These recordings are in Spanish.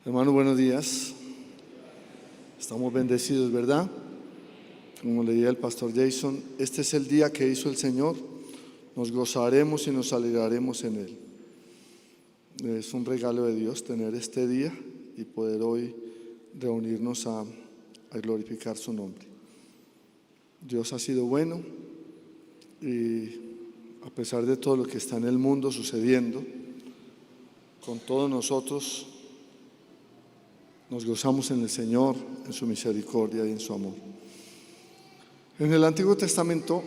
Hermanos, buenos días. Estamos bendecidos, ¿verdad? Como leía el pastor Jason, este es el día que hizo el Señor. Nos gozaremos y nos alegraremos en Él. Es un regalo de Dios tener este día y poder hoy reunirnos a glorificar su nombre. Dios ha sido bueno y a pesar de todo lo que está en el mundo sucediendo, con todos nosotros nos gozamos en el Señor, en su misericordia y en su amor. En el Antiguo Testamento,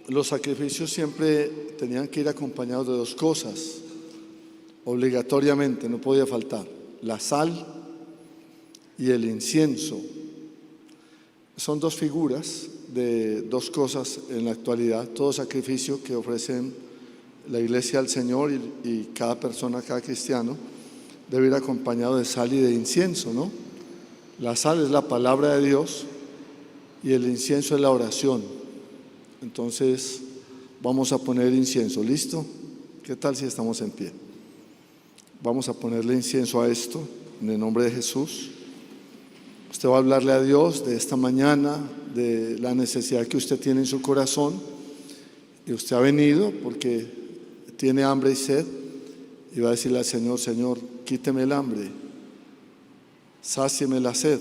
los sacrificios siempre tenían que ir acompañados de dos cosas, obligatoriamente, no podía faltar: la sal y el incienso. Son dos figuras de dos cosas en la actualidad. Todo sacrificio que ofrecen la iglesia al Señor y cada persona, cada cristiano, debe ir acompañado de sal y de incienso, ¿no? La sal es la palabra de Dios y el incienso es la oración. Entonces vamos a poner incienso, ¿listo? ¿Qué tal si estamos en pie? Vamos a ponerle incienso a esto en el nombre de Jesús. Usted va a hablarle a Dios de esta mañana, de la necesidad que usted tiene en su corazón, y usted ha venido porque tiene hambre y sed, y va a decirle al Señor: Señor, quíteme el hambre, sácieme la sed.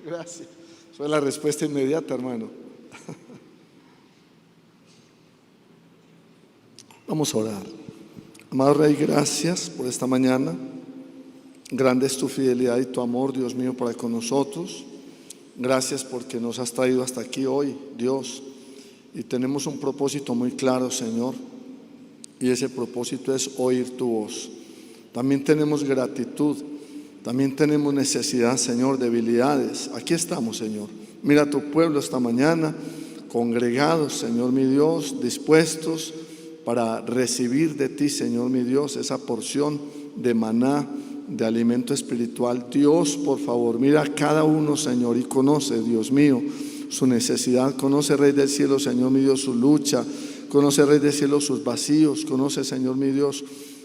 Gracias. Esa es la respuesta inmediata, hermano. Vamos a orar. Amado Rey, gracias por esta mañana. Grande es tu fidelidad y tu amor, Dios mío, para con nosotros. Gracias porque nos has traído hasta aquí hoy, Dios, y tenemos un propósito muy claro, Señor, y ese propósito es oír tu voz. También tenemos gratitud, también tenemos necesidad, Señor, debilidades. Aquí estamos, Señor. Mira a tu pueblo esta mañana, congregados, Señor mi Dios, dispuestos para recibir de ti, Señor mi Dios, esa porción de maná, de alimento espiritual. Dios, por favor, mira a cada uno, Señor, y conoce, Dios mío, su necesidad. Conoce, Rey del cielo, Señor mi Dios, su lucha. Conoce, Rey del cielo, sus vacíos. Conoce, Señor mi Dios,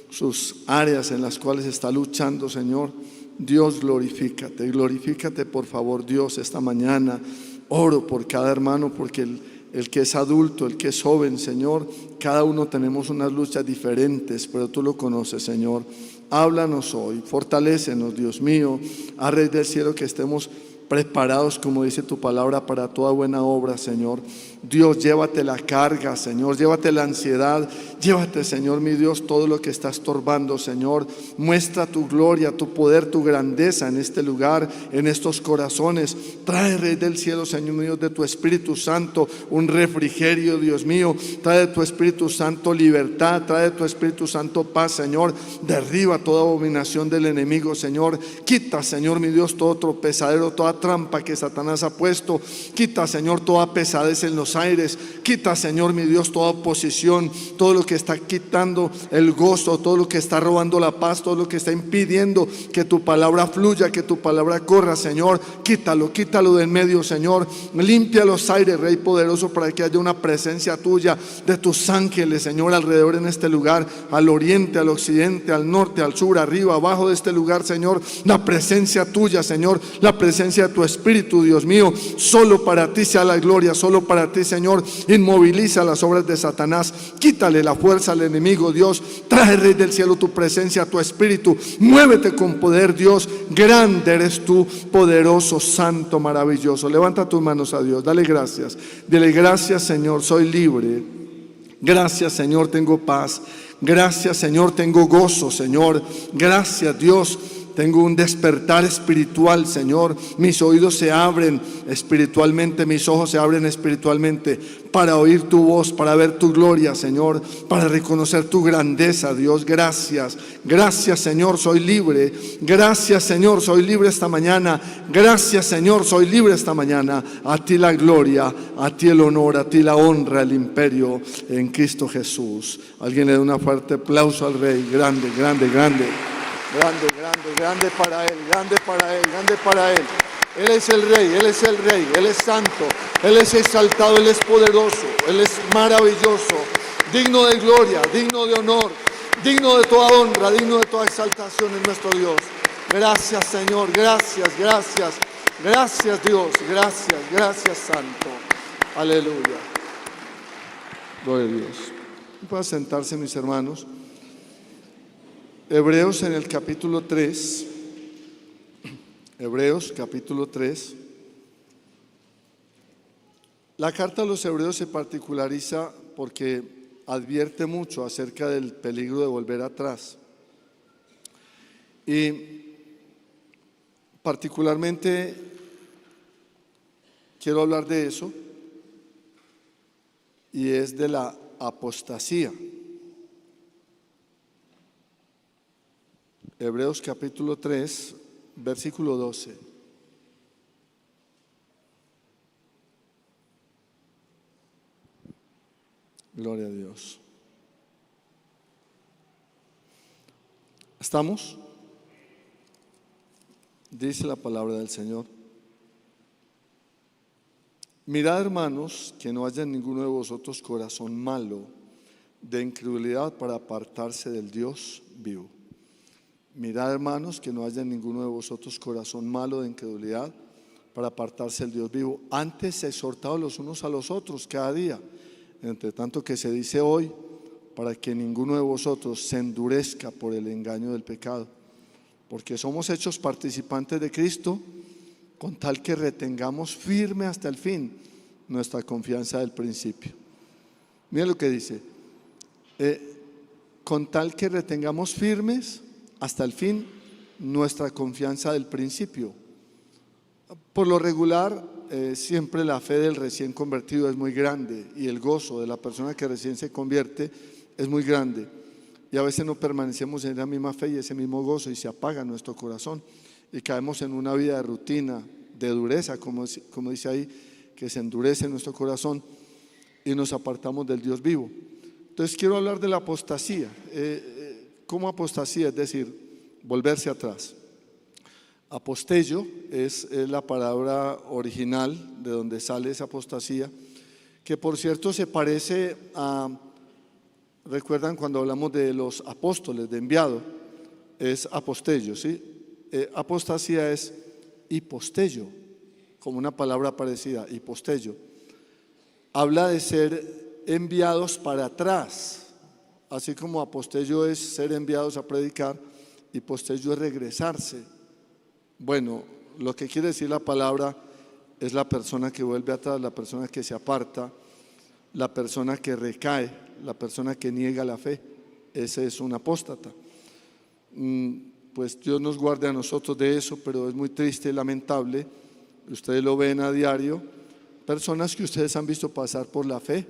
sus áreas en las cuales está luchando, Señor. Dios, glorifícate, por favor, Dios, esta mañana. Oro por cada hermano, porque el que es adulto, el que es joven, Señor, cada uno tenemos unas luchas diferentes, pero tú lo conoces, Señor. Háblanos hoy, fortalécenos, Dios mío, a Rey del cielo, que estemos preparados, como dice tu palabra, para toda buena obra, Señor. Dios, llévate la carga, Señor, llévate la ansiedad, llévate, Señor mi Dios, todo lo que está estorbando, Señor. Muestra tu gloria, tu poder, tu grandeza en este lugar, en estos corazones. Trae, Rey del cielo, Señor mío, de tu Espíritu Santo un refrigerio, Dios mío. Trae de tu Espíritu Santo libertad, trae de tu Espíritu Santo paz, Señor. Derriba toda abominación del enemigo, Señor. Quita, Señor mi Dios, todo tropezadero, toda trampa que Satanás ha puesto. Quita, Señor, toda pesadez en los aires. Quita, Señor mi Dios, toda oposición, todo lo que está quitando el gozo, todo lo que está robando la paz, todo lo que está impidiendo que tu palabra fluya, que tu palabra corra, Señor. Quítalo de en medio, Señor. Limpia los aires, Rey poderoso, para que haya una presencia tuya, de tus ángeles, Señor, alrededor en este lugar, al oriente, al occidente, al norte, al sur, arriba, abajo de este lugar, Señor. La presencia tuya, Señor, la presencia de tu Espíritu, Dios mío. Solo para ti sea la gloria, solo para ti, Señor. Inmoviliza las obras de Satanás, quítale la fuerza al enemigo, Dios. Trae, Rey del cielo, tu presencia, tu Espíritu. Muévete con poder, Dios. Grande eres tú, poderoso, santo, maravilloso. Levanta tus manos a Dios, dale gracias. Dile: gracias, Señor, soy libre. Gracias, Señor, tengo paz. Gracias, Señor, tengo gozo, Señor. Gracias, Dios, tengo un despertar espiritual, Señor. Mis oídos se abren espiritualmente, mis ojos se abren espiritualmente para oír tu voz, para ver tu gloria, Señor, para reconocer tu grandeza, Dios. Gracias, gracias, Señor, soy libre. Gracias, Señor, soy libre esta mañana. Gracias, Señor, soy libre esta mañana. A ti la gloria, a ti el honor, a ti la honra, el imperio en Cristo Jesús. Alguien le da un fuerte aplauso al Rey. Grande, grande, grande. Grande, grande, grande para Él, grande para Él, grande para Él. Él es el Rey, Él es el Rey, Él es santo, Él es exaltado, Él es poderoso, Él es maravilloso, digno de gloria, digno de honor, digno de toda honra, digno de toda exaltación es nuestro Dios. Gracias, Señor, gracias, gracias, gracias, Dios, gracias, gracias, Santo. Aleluya. Gloria a Dios. Pueden sentarse, mis hermanos. Hebreos en el capítulo 3. Hebreos capítulo 3. La carta a los Hebreos se particulariza porque advierte mucho acerca del peligro de volver atrás. Y particularmente quiero hablar de eso, y es de la apostasía. Hebreos capítulo 3, versículo 12. Gloria a Dios. ¿Estamos? Dice la palabra del Señor. Mirad, hermanos, que no haya en ninguno de vosotros corazón malo de incredulidad para apartarse del Dios vivo. Mirad, hermanos, que no haya en ninguno de vosotros corazón malo de incredulidad para apartarse del Dios vivo. Antes exhortados los unos a los otros cada día, entre tanto que se dice hoy, para que ninguno de vosotros se endurezca por el engaño del pecado. Porque somos hechos participantes de Cristo, con tal que retengamos firme hasta el fin nuestra confianza del principio. Miren lo que dice, con tal que retengamos firmes hasta el fin nuestra confianza del principio. Por lo regular, siempre la fe del recién convertido es muy grande y el gozo de la persona que recién se convierte es muy grande. Y a veces no permanecemos en la misma fe y ese mismo gozo y se apaga nuestro corazón y caemos en una vida de rutina, de dureza, como dice ahí, que se endurece nuestro corazón y nos apartamos del Dios vivo. Entonces quiero hablar de la apostasía. ¿Cómo apostasía? Es decir, volverse atrás. Apostello es la palabra original de donde sale esa apostasía, que por cierto se parece a, recuerdan cuando hablamos de los apóstoles, de enviado, es apostello, ¿sí? Apostasía es hipostello, como una palabra parecida, hipostello. Habla de ser enviados para atrás, así como apostello es ser enviados a predicar, hipostello es regresarse. Bueno, lo que quiere decir la palabra es la persona que vuelve atrás, la persona que se aparta, la persona que recae, la persona que niega la fe. Ese es un apóstata. Pues Dios nos guarde a nosotros de eso, pero es muy triste y lamentable. Ustedes lo ven a diario, personas que ustedes han visto pasar por la fe,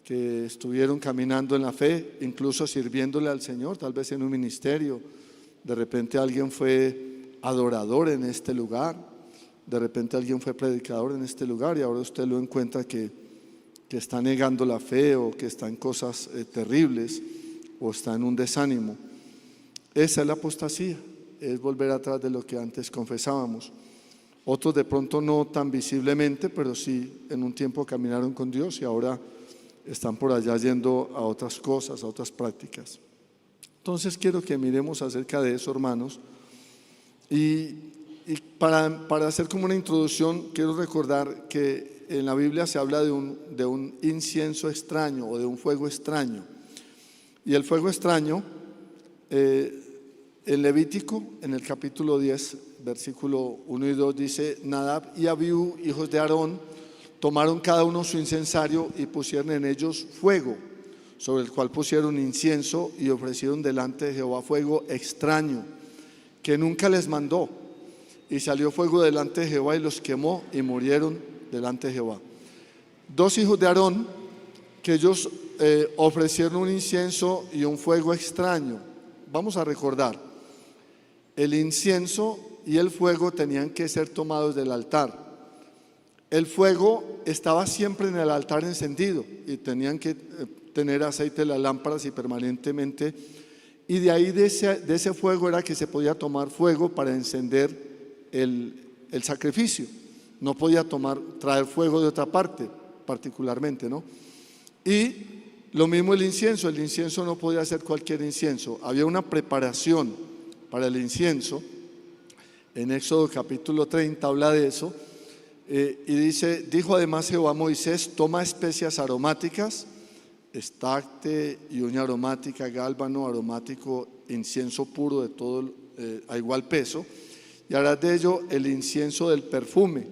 que estuvieron caminando en la fe, incluso sirviéndole al Señor, tal vez en un ministerio. De repente alguien fue adorador en este lugar, de repente alguien fue predicador en este lugar y ahora usted lo encuentra que está negando la fe o que está en cosas terribles o está en un desánimo. Esa es la apostasía, es volver atrás de lo que antes confesábamos. Otros de pronto no tan visiblemente, pero sí en un tiempo caminaron con Dios y ahora están por allá yendo a otras cosas, a otras prácticas. Entonces quiero que miremos acerca de eso, hermanos. Y para hacer como una introducción, quiero recordar que en la Biblia se habla de un incienso extraño o de un fuego extraño. Y el fuego extraño, en Levítico, en el capítulo 10, versículo 1 y 2, dice: Nadab y Abiú, hijos de Aarón, tomaron cada uno su incensario y pusieron en ellos fuego, sobre el cual pusieron incienso y ofrecieron delante de Jehová fuego extraño, que nunca les mandó, y salió fuego delante de Jehová y los quemó y murieron delante de Jehová. Dos hijos de Aarón, que ellos ofrecieron un incienso y un fuego extraño. Vamos a recordar, el incienso y el fuego tenían que ser tomados del altar. El fuego estaba siempre en el altar encendido y tenían que tener aceite en las lámparas y permanentemente. Y de ahí de ese fuego era que se podía tomar fuego para encender el sacrificio. No podía traer fuego de otra parte particularmente, ¿no? Y Lo mismo el incienso no podía ser cualquier incienso, había una preparación para el incienso. En Éxodo capítulo 30 habla de eso, y dice: dijo además Jehová a Moisés: toma especias aromáticas, estacte y uña aromática, gálbano aromático, incienso puro de todo a igual peso, y harás de ello el incienso del perfume.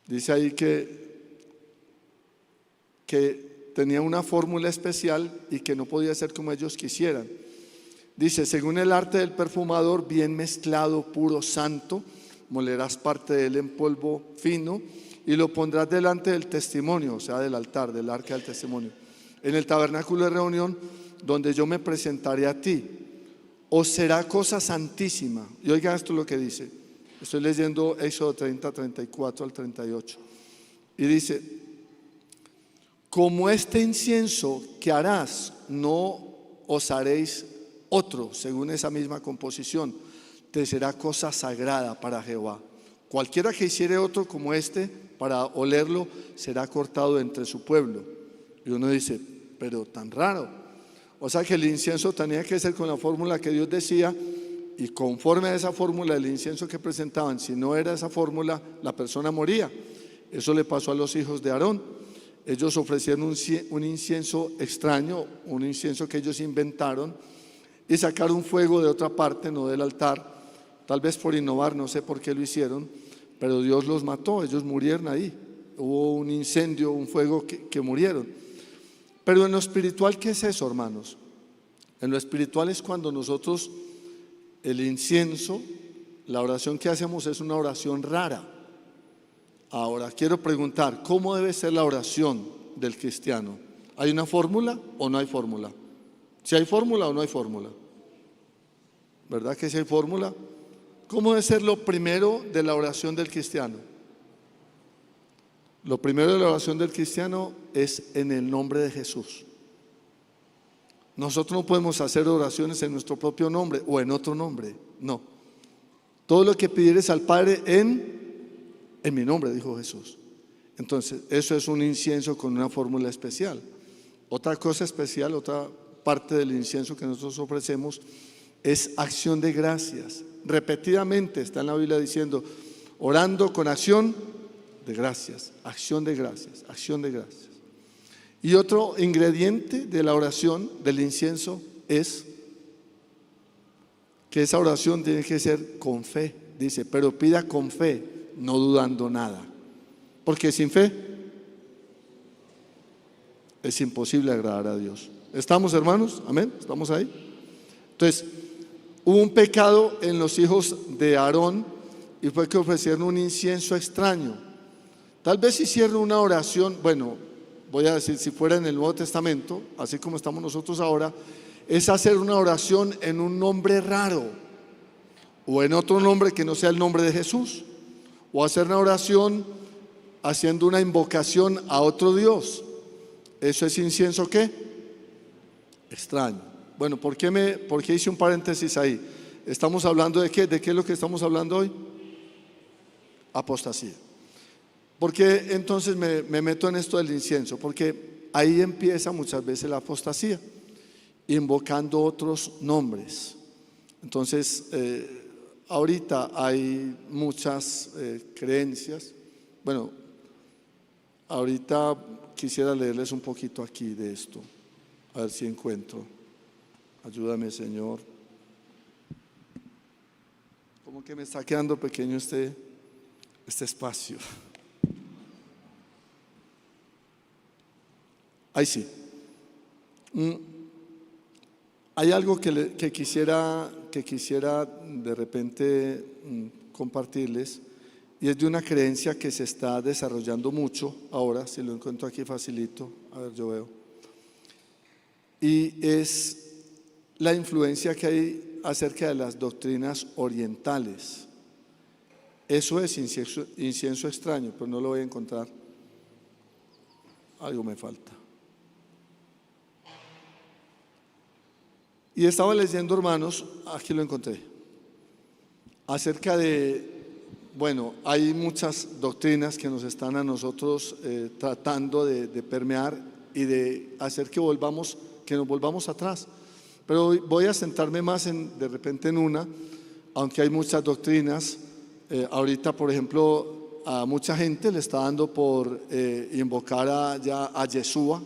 Dice ahí que tenía una fórmula especial y que no podía ser como ellos quisieran. Dice: según el arte del perfumador, bien mezclado, puro, santo, molerás parte de él en polvo fino y lo pondrás delante del testimonio, o sea, del altar, del arca del testimonio, en el tabernáculo de reunión, donde yo me presentaré a ti. Os será cosa santísima. Y oiga esto lo que dice. Estoy leyendo Éxodo 30, 34 al 38. Y dice: como este incienso que harás, no os haréis otro según esa misma composición, te será cosa sagrada para Jehová. Cualquiera que hiciere otro como este para olerlo será cortado entre su pueblo. Y uno dice: pero tan raro. O sea que el incienso tenía que ser con la fórmula que Dios decía, y conforme a esa fórmula el incienso que presentaban, si no era esa fórmula, la persona moría. Eso le pasó a los hijos de Aarón. Ellos ofrecieron un incienso extraño, un incienso que ellos inventaron, y sacaron fuego de otra parte, no del altar, tal vez por innovar, no sé por qué lo hicieron, pero Dios los mató, ellos murieron ahí. Hubo un incendio, un fuego que murieron. Pero en lo espiritual, ¿qué es eso, hermanos? En lo espiritual es cuando nosotros, el incienso, la oración que hacemos es una oración rara. Ahora, quiero preguntar, ¿cómo debe ser la oración del cristiano? ¿Hay una fórmula o no hay fórmula? ¿Si hay fórmula o no hay fórmula? ¿Verdad que si hay fórmula? ¿Cómo debe ser lo primero de la oración del cristiano? Lo primero de la oración del cristiano es en el nombre de Jesús. Nosotros no podemos hacer oraciones en nuestro propio nombre o en otro nombre, no. Todo lo que pidieres al Padre en mi nombre, dijo Jesús. Entonces, eso es un incienso con una fórmula especial. Otra cosa especial, otra parte del incienso que nosotros ofrecemos es acción de gracias. Repetidamente está en la Biblia diciendo: orando con acción de gracias, acción de gracias, acción de gracias. Y otro ingrediente de la oración del incienso es que esa oración tiene que ser con fe. Dice: pero pida con fe, no dudando nada, porque sin fe es imposible agradar a Dios. ¿Estamos, hermanos? Amén. ¿Estamos ahí? Entonces, hubo un pecado en los hijos de Aarón, y fue que ofrecieron un incienso extraño. Tal vez hicieron una oración, bueno, voy a decir, si fuera en el Nuevo Testamento, así como estamos nosotros ahora, es hacer una oración en un nombre raro, o en otro nombre que no sea el nombre de Jesús, o hacer una oración haciendo una invocación a otro Dios. ¿Eso es incienso qué? Extraño. Bueno, ¿por qué hice un paréntesis ahí? ¿Estamos hablando de qué? ¿De qué es lo que estamos hablando hoy? Apostasía. ¿Por qué entonces me meto en esto del incienso? Porque ahí empieza muchas veces la apostasía, invocando otros nombres. Entonces, ahorita hay muchas creencias. Bueno, ahorita quisiera leerles un poquito aquí de esto, a ver si encuentro. Ayúdame, Señor. Como que me está quedando pequeño este espacio. Ahí sí. Hay algo que quisiera de repente compartirles, y es de una creencia que se está desarrollando mucho ahora. Si lo encuentro aquí facilito, a ver, yo veo. Y es la influencia que hay acerca de las doctrinas orientales. Eso es incienso extraño, pero no lo voy a encontrar. Algo me falta. Y estaba leyendo, hermanos, aquí lo encontré, acerca de, bueno, hay muchas doctrinas que nos están a nosotros tratando de permear y de hacer que nos volvamos atrás. Pero voy a centrarme más de repente en una, aunque hay muchas doctrinas. Ahorita, por ejemplo, a mucha gente le está dando por invocar ya a Yeshua.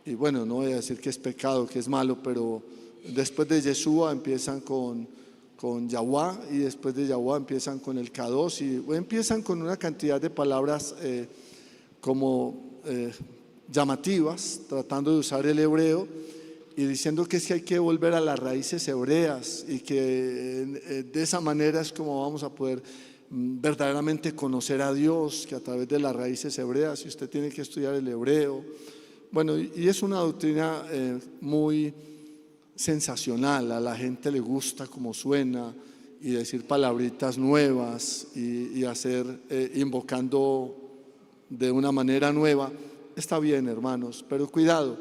Y bueno, no voy a decir que es pecado, que es malo, pero después de Yeshua empiezan con Yahweh, y después de Yahweh empiezan con el Kadosh, y empiezan con una cantidad de palabras llamativas, tratando de usar el hebreo y diciendo que es que hay que volver a las raíces hebreas, y que de esa manera es como vamos a poder verdaderamente conocer a Dios, que a través de las raíces hebreas, y usted tiene que estudiar el hebreo. Bueno, y es una doctrina muy sensacional, a la gente le gusta cómo suena, y decir palabritas nuevas y hacer invocando de una manera nueva. Está bien, hermanos, pero cuidado,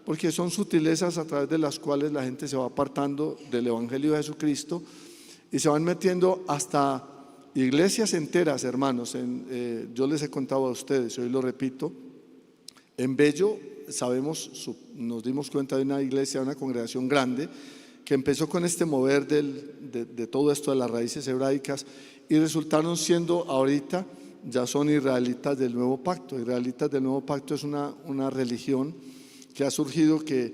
porque son sutilezas a través de las cuales la gente se va apartando del Evangelio de Jesucristo y se van metiendo hasta iglesias enteras, hermanos. Yo les he contado a ustedes, hoy lo repito, en Bello nos dimos cuenta de una iglesia, una congregación grande, que empezó con este mover de todo esto de las raíces hebraicas, y resultaron siendo ahorita, ya son israelitas del Nuevo Pacto. Israelitas del Nuevo Pacto es una religión que ha surgido, que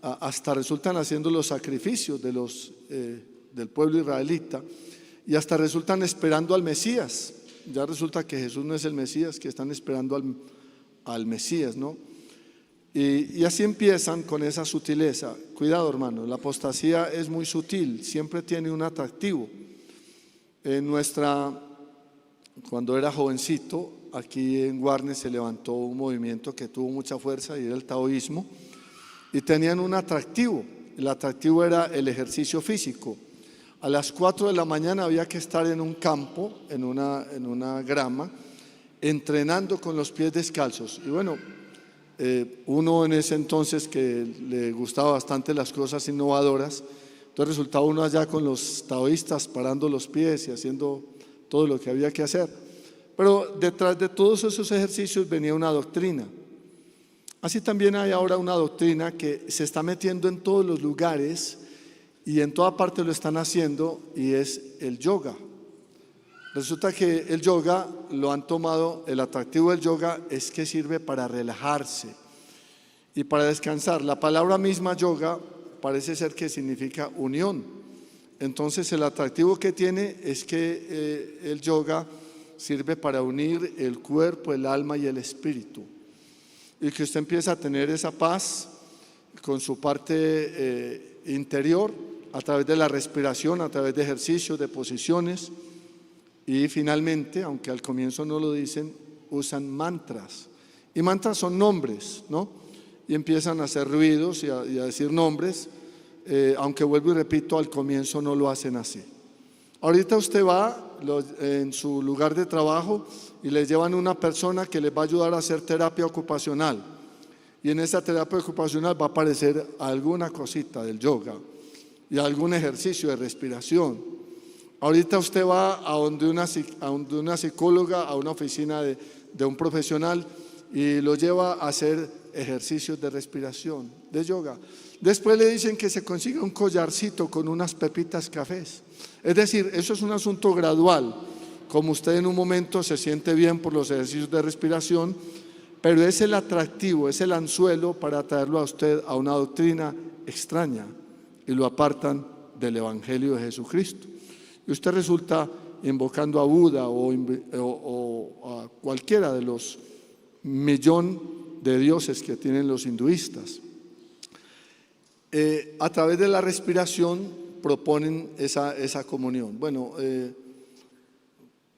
hasta resultan haciendo los sacrificios del pueblo israelita, y hasta resultan esperando al Mesías. Ya resulta que Jesús no es el Mesías, que están esperando al Mesías, ¿no? Y así empiezan con esa sutileza. Cuidado, hermano, la apostasía es muy sutil, siempre tiene un atractivo. Cuando era jovencito, aquí en Guarne se levantó un movimiento que tuvo mucha fuerza, y era el taoísmo, y tenían un atractivo. El atractivo era el ejercicio físico. A las 4 de la mañana había que estar en un campo, en una grama, entrenando con los pies descalzos. Y bueno, uno en ese entonces que le gustaba bastante las cosas innovadoras, entonces resultaba uno allá con los taoístas parando los pies y haciendo todo lo que había que hacer. Pero detrás de todos esos ejercicios venía una doctrina. Así también hay ahora una doctrina que se está metiendo en todos los lugares, y en toda parte lo están haciendo, y es el yoga. Resulta que el yoga lo han tomado, el atractivo del yoga es que sirve para relajarse y para descansar. La palabra misma yoga parece ser que significa unión. Entonces el atractivo que tiene es que el yoga sirve para unir el cuerpo, el alma y el espíritu, y que usted empieza a tener esa paz con su parte interior a través de la respiración, a través de ejercicios, de posiciones. Y finalmente, aunque al comienzo no lo dicen, usan mantras. Y mantras son nombres, ¿no? Y empiezan a hacer ruidos y a decir nombres, aunque vuelvo y repito, al comienzo no lo hacen así. Ahorita usted va en su lugar de trabajo y les llevan una persona que les va a ayudar a hacer terapia ocupacional. Y en esa terapia ocupacional va a aparecer alguna cosita del yoga y algún ejercicio de respiración. Ahorita usted va a donde una psicóloga, a una oficina de un profesional, y lo lleva a hacer ejercicios de respiración, de yoga. Después le dicen que se consiga un collarcito con unas pepitas cafés. Es decir, eso es un asunto gradual. Como usted en un momento se siente bien por los ejercicios de respiración, pero es el atractivo, es el anzuelo para atraerlo a usted a una doctrina extraña, y lo apartan del Evangelio de Jesucristo. Y usted resulta invocando a Buda o a cualquiera de los millón de dioses que tienen los hinduistas. A través de la respiración proponen esa comunión. Bueno,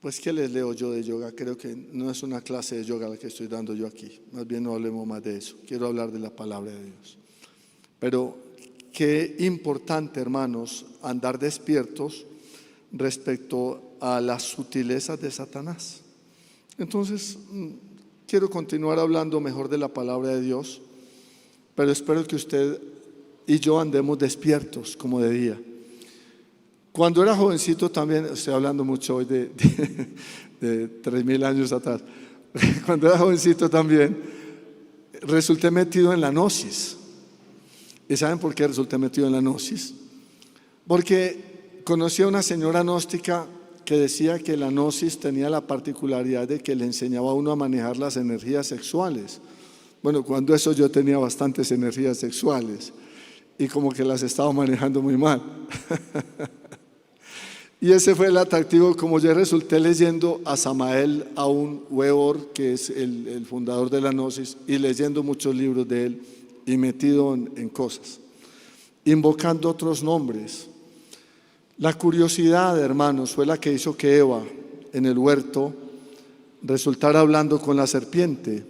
pues ¿qué les leo yo de yoga? Creo que no es una clase de yoga la que estoy dando yo aquí. Más bien no hablemos más de eso. Quiero hablar de la palabra de Dios. Pero qué importante, hermanos, andar despiertos respecto a las sutilezas de Satanás. Entonces, quiero continuar hablando mejor de la palabra de Dios, pero espero que usted y yo andemos despiertos como de día. Cuando era jovencito también, estoy hablando mucho hoy de 3.000 años atrás, cuando era jovencito también, resulté metido en la gnosis. ¿Y saben por qué resulté metido en la gnosis? Porque conocí a una señora gnóstica que decía que la gnosis tenía la particularidad de que le enseñaba a uno a manejar las energías sexuales. Bueno, cuando eso yo tenía bastantes energías sexuales y como que las estaba manejando muy mal. Y ese fue el atractivo, como yo resulté leyendo a Samael Aun Weor, que es el fundador de la gnosis, y leyendo muchos libros de él y metido en cosas, invocando otros nombres. La curiosidad, hermanos, fue la que hizo que Eva en el huerto resultara hablando con la serpiente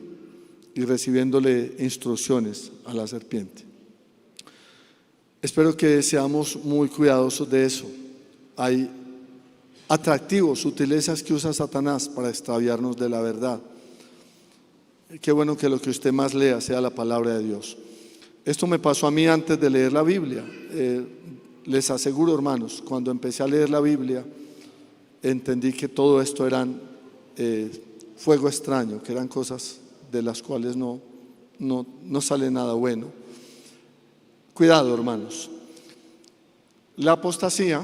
y recibiéndole instrucciones a la serpiente. Espero que seamos muy cuidadosos de eso. Hay atractivos, sutilezas que usa Satanás para extraviarnos de la verdad. Qué bueno que lo que usted más lea sea la palabra de Dios. Esto me pasó a mí antes de leer la Biblia. Les aseguro, hermanos, cuando empecé a leer la Biblia, entendí que todo esto eran fuego extraño, que eran cosas de las cuales no sale nada bueno. Cuidado, hermanos. La apostasía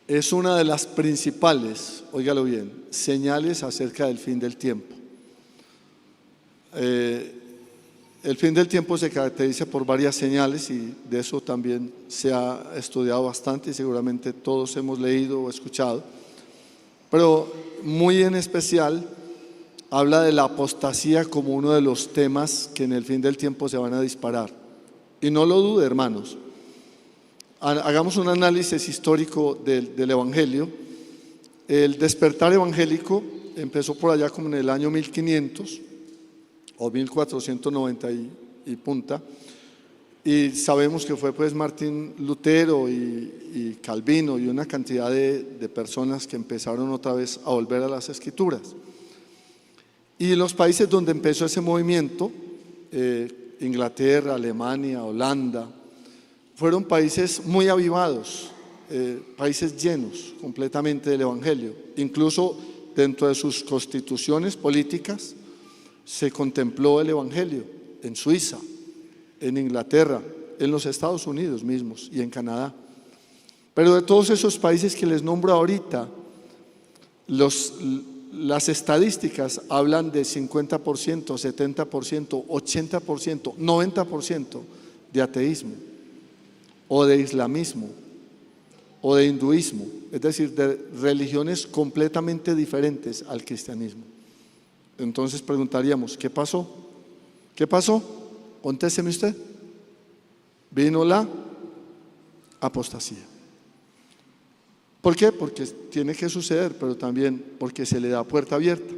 es una de las principales, óigalo bien, señales acerca del fin del tiempo. El fin del tiempo se caracteriza por varias señales y de eso también se ha estudiado bastante y seguramente todos hemos leído o escuchado, pero muy en especial habla de la apostasía como uno de los temas que en el fin del tiempo se van a disparar. Y no lo dude, hermanos. Hagamos un análisis histórico del Evangelio. El despertar evangélico empezó por allá como en el año 1500 o 1490 y punta, y sabemos que fue pues Martín Lutero y Calvino y una cantidad de personas que empezaron otra vez a volver a las Escrituras. Y los países donde empezó ese movimiento, Inglaterra, Alemania, Holanda, fueron países muy avivados, países llenos completamente del Evangelio. Incluso dentro de sus constituciones políticas se contempló el Evangelio en Suiza, en Inglaterra, en los Estados Unidos mismos y en Canadá. Pero de todos esos países que les nombro ahorita, las estadísticas hablan de 50%, 70%, 80%, 90% de ateísmo, o de islamismo, o de hinduismo, es decir, de religiones completamente diferentes al cristianismo. Entonces preguntaríamos, ¿qué pasó? ¿Qué pasó? Contésteme usted. Vino la apostasía. ¿Por qué? Porque tiene que suceder, pero también porque se le da puerta abierta.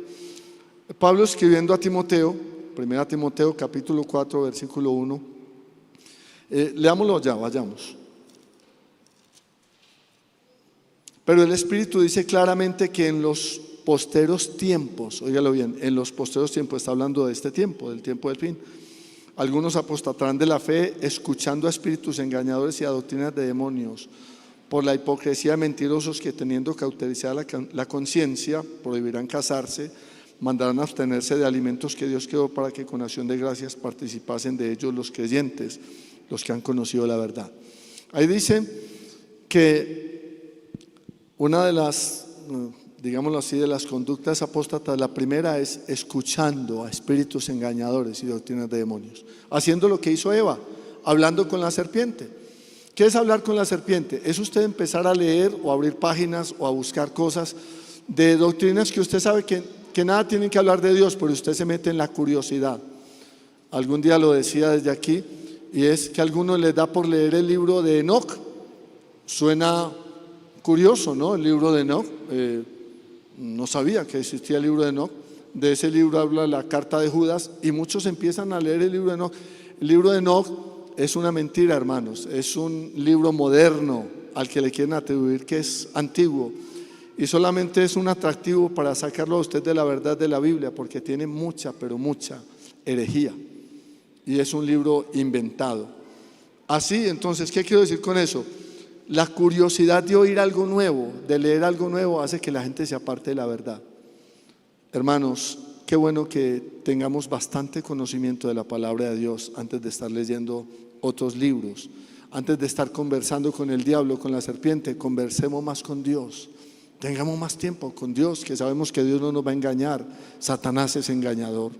Pablo escribiendo a Timoteo, 1 Timoteo capítulo 4, versículo 1, leámoslo ya, vayamos. Pero el Espíritu dice claramente que en los posteros tiempos, óigalo bien, en los posteros tiempos, está hablando de este tiempo, del tiempo del fin, algunos apostatarán de la fe, escuchando a espíritus engañadores y a doctrinas de demonios, por la hipocresía de mentirosos que, teniendo cauterizada la conciencia, prohibirán casarse, mandarán abstenerse de alimentos que Dios creó para que con acción de gracias participasen de ellos los creyentes, los que han conocido la verdad. Ahí dice que una de las, digámoslo así, de las conductas apóstatas, la primera es escuchando a espíritus engañadores y doctrinas de demonios, haciendo lo que hizo Eva, hablando con la serpiente. ¿Qué es hablar con la serpiente? Es usted empezar a leer o abrir páginas o a buscar cosas de doctrinas que usted sabe que nada tienen que hablar de Dios, pero usted se mete en la curiosidad. Algún día lo decía desde aquí, y es que a algunos les da por leer el libro de Enoc. Suena curioso, ¿no? El libro de Enoc. No sabía que existía el libro de Enoc. De ese libro habla la carta de Judas y muchos empiezan a leer el libro de Enoc. El libro de Enoc es una mentira, hermanos. Es un libro moderno al que le quieren atribuir que es antiguo, y solamente es un atractivo para sacarlo a usted de la verdad de la Biblia, porque tiene mucha, pero mucha herejía, y es un libro inventado. Así, entonces, ¿qué quiero decir con eso? La curiosidad de oír algo nuevo, de leer algo nuevo, hace que la gente se aparte de la verdad. Hermanos, qué bueno que tengamos bastante conocimiento de la palabra de Dios antes de estar leyendo otros libros, antes de estar conversando con el diablo, con la serpiente. Conversemos más con Dios, tengamos más tiempo con Dios, que sabemos que Dios no nos va a engañar. Satanás es engañador.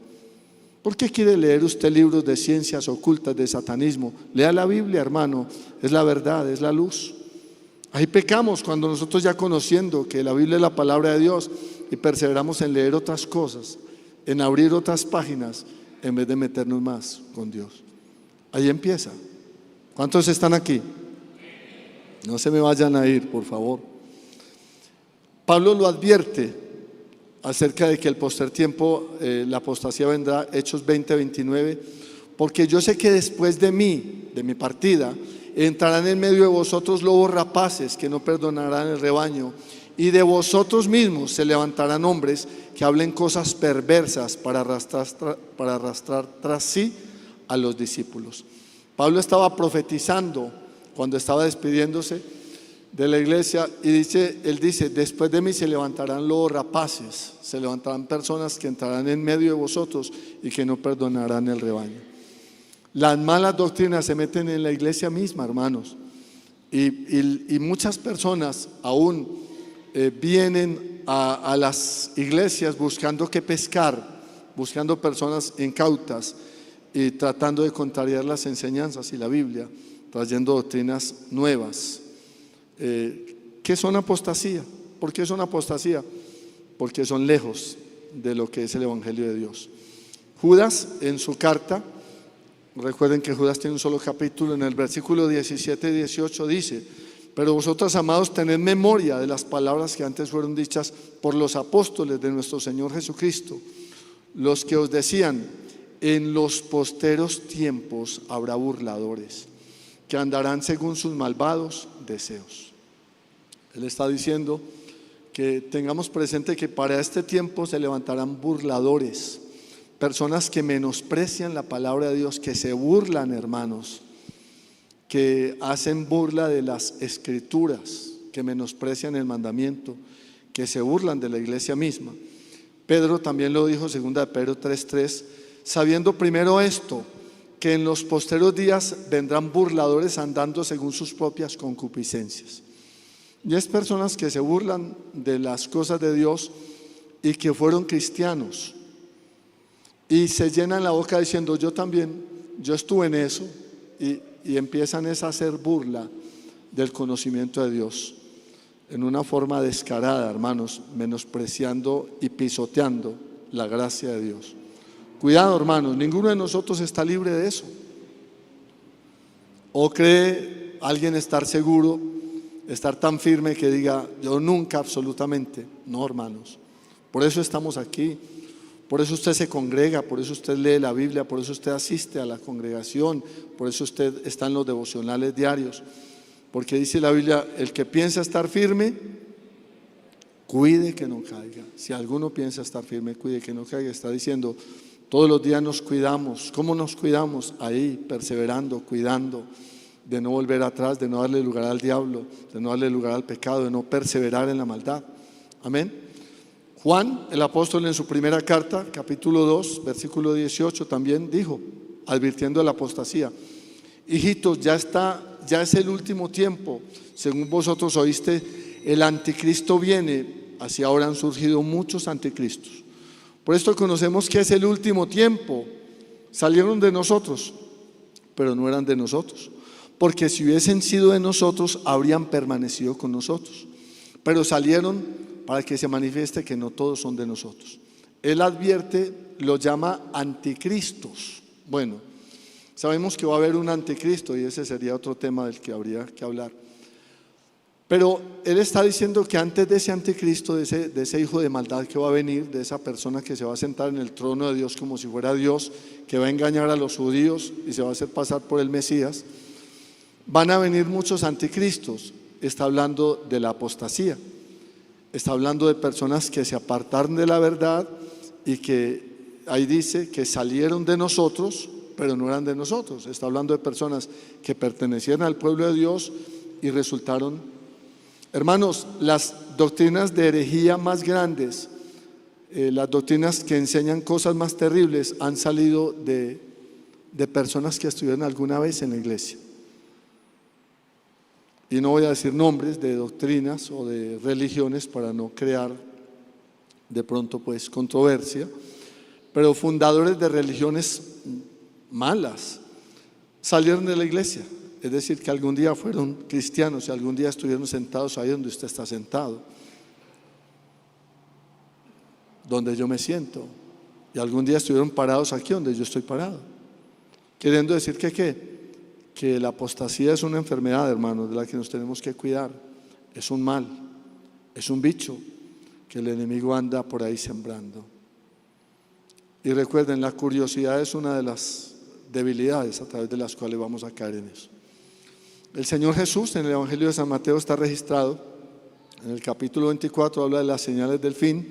¿Por qué quiere leer usted libros de ciencias ocultas, de satanismo? Lea la Biblia, hermano, es la verdad, es la luz. Ahí pecamos cuando nosotros, ya conociendo que la Biblia es la palabra de Dios, y perseveramos en leer otras cosas, en abrir otras páginas, en vez de meternos más con Dios. Ahí empieza. ¿Cuántos están aquí? No se me vayan a ir, por favor. Pablo lo advierte acerca de que el postrer tiempo, la apostasía vendrá. Hechos 20:29, porque yo sé que después de mí, de mi partida, entrarán en medio de vosotros lobos rapaces que no perdonarán el rebaño, y de vosotros mismos se levantarán hombres que hablen cosas perversas para arrastrar tras sí a los discípulos. Pablo estaba profetizando cuando estaba despidiéndose de la iglesia, y él dice: después de mí se levantarán lobos rapaces, se levantarán personas que entrarán en medio de vosotros y que no perdonarán el rebaño. Las malas doctrinas se meten en la iglesia misma, hermanos, y muchas personas aún vienen a las iglesias buscando qué pescar, buscando personas incautas y tratando de contrariar las enseñanzas y la Biblia, trayendo doctrinas nuevas. ¿Qué son apostasía? ¿Por qué son apostasía? Porque son lejos de lo que es el Evangelio de Dios. Judas, en su carta, recuerden que Judas tiene un solo capítulo, en el versículo 17 y 18 dice: pero vosotros, amados, tened memoria de las palabras que antes fueron dichas por los apóstoles de nuestro Señor Jesucristo, los que os decían: en los posteros tiempos habrá burladores, que andarán según sus malvados deseos. Él está diciendo que tengamos presente que para este tiempo se levantarán burladores, personas que menosprecian la palabra de Dios, que se burlan, hermanos, que hacen burla de las escrituras, que menosprecian el mandamiento, que se burlan de la iglesia misma. Pedro también lo dijo, 2 de Pedro 3:3, sabiendo primero esto, que en los posteros días vendrán burladores andando según sus propias concupiscencias. Y es personas que se burlan de las cosas de Dios y que fueron cristianos y se llenan la boca diciendo: yo también, yo estuve en eso, y empiezan a hacer burla del conocimiento de Dios en una forma descarada, hermanos, menospreciando y pisoteando la gracia de Dios. Cuidado, hermanos, ninguno de nosotros está libre de eso. ¿O cree alguien estar seguro, estar tan firme que diga: yo nunca, absolutamente? No, hermanos. Por eso estamos aquí, por eso usted se congrega, por eso usted lee la Biblia, por eso usted asiste a la congregación, por eso usted está en los devocionales diarios, porque dice la Biblia: el que piensa estar firme, cuide que no caiga. Si alguno piensa estar firme, cuide que no caiga. Está diciendo: todos los días nos cuidamos. ¿Cómo nos cuidamos? Ahí, perseverando, cuidando de no volver atrás, de no darle lugar al diablo, de no darle lugar al pecado, de no perseverar en la maldad. Amén. Juan, el apóstol, en su primera carta, capítulo 2, versículo 18, también dijo, advirtiendo de la apostasía: hijitos, ya es el último tiempo. Según vosotros oíste, el anticristo viene. Así ahora han surgido muchos anticristos. Por esto conocemos que es el último tiempo. Salieron de nosotros, pero no eran de nosotros, porque si hubiesen sido de nosotros, habrían permanecido con nosotros. Pero salieron para que se manifieste que no todos son de nosotros. Él advierte, lo llama anticristos. Bueno, sabemos que va a haber un anticristo y ese sería otro tema del que habría que hablar. Pero él está diciendo que antes de ese anticristo, de ese hijo de maldad que va a venir, de esa persona que se va a sentar en el trono de Dios como si fuera Dios, que va a engañar a los judíos y se va a hacer pasar por el Mesías, van a venir muchos anticristos. Está hablando de la apostasía. Está hablando de personas que se apartaron de la verdad y que ahí dice que salieron de nosotros, pero no eran de nosotros. Está hablando de personas que pertenecían al pueblo de Dios y resultaron. Hermanos, las doctrinas de herejía más grandes las doctrinas que enseñan cosas más terribles han salido de personas que estuvieron alguna vez en la iglesia. Y no voy a decir nombres de doctrinas o de religiones para no crear de pronto pues controversia, pero fundadores de religiones malas salieron de la iglesia. Es decir, que algún día fueron cristianos y algún día estuvieron sentados ahí donde usted está sentado, donde yo me siento, y algún día estuvieron parados aquí donde yo estoy parado, queriendo decir que la apostasía es una enfermedad, hermanos, de la que nos tenemos que cuidar. Es un mal, es un bicho que el enemigo anda por ahí sembrando. Y recuerden, la curiosidad es una de las debilidades a través de las cuales vamos a caer en eso. El Señor Jesús en el Evangelio de San Mateo está registrado, en el capítulo 24 habla de las señales del fin,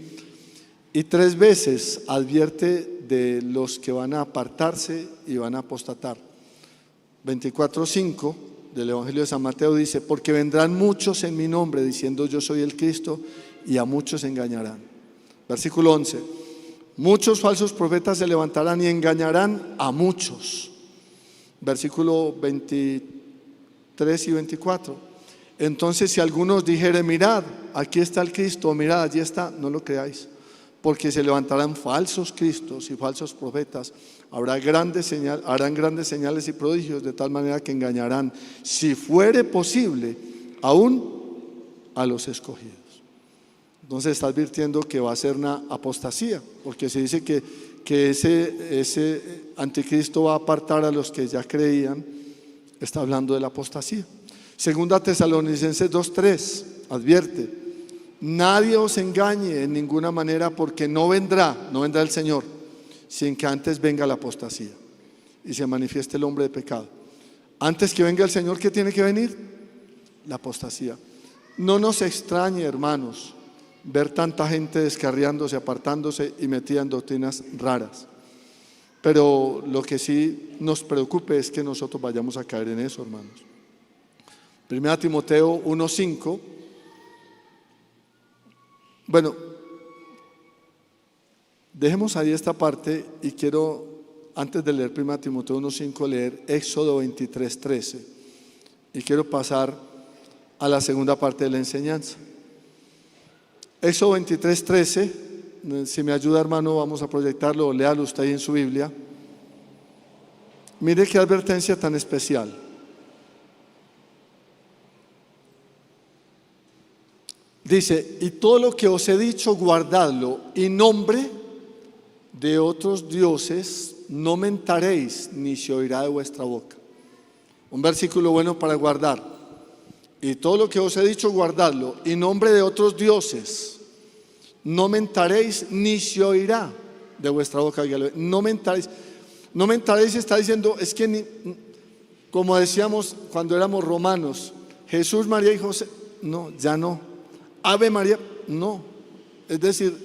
y 3 veces advierte de los que van a apartarse y van a apostatar. 24:5 del Evangelio de San Mateo dice: porque vendrán muchos en mi nombre diciendo yo soy el Cristo, y a muchos engañarán. Versículo 11: muchos falsos profetas se levantarán y engañarán a muchos. Versículo 23 y 24: entonces si algunos dijeren mirad, aquí está el Cristo, o mirad, allí está, no lo creáis, porque se levantarán falsos cristos y falsos profetas, harán grandes señales y prodigios, de tal manera que engañarán, si fuere posible, aún a los escogidos. Entonces está advirtiendo que va a ser una apostasía, porque se dice que ese anticristo va a apartar a los que ya creían. Está hablando de la apostasía. Segunda Tesalonicenses 2:3 advierte: nadie os engañe en ninguna manera, porque no vendrá el Señor sin que antes venga la apostasía y se manifieste el hombre de pecado. Antes que venga el Señor, ¿qué tiene que venir? La apostasía. No nos extrañe, hermanos, ver tanta gente descarriándose, apartándose y metida en doctrinas raras. Pero lo que sí nos preocupe es que nosotros vayamos a caer en eso, hermanos. 1 Timoteo 1:5. Bueno, dejemos ahí esta parte y quiero, antes de leer 1 Timoteo 1:5, leer Éxodo 23:13, y quiero pasar a la segunda parte de la enseñanza. Éxodo 23:13, si me ayuda, hermano, vamos a proyectarlo, léalo usted ahí en su Biblia. Mire qué advertencia tan especial. Dice: y todo lo que os he dicho, guardadlo, y nombre de otros dioses no mentaréis, ni se oirá de vuestra boca. Un versículo bueno para guardar. Y todo lo que os he dicho, guardadlo, y nombre de otros dioses no mentaréis, ni se oirá de vuestra boca. No mentaréis. No mentaréis está diciendo, es que como decíamos cuando éramos romanos, Jesús, María y José, no, ya no. Ave María, no. Es decir,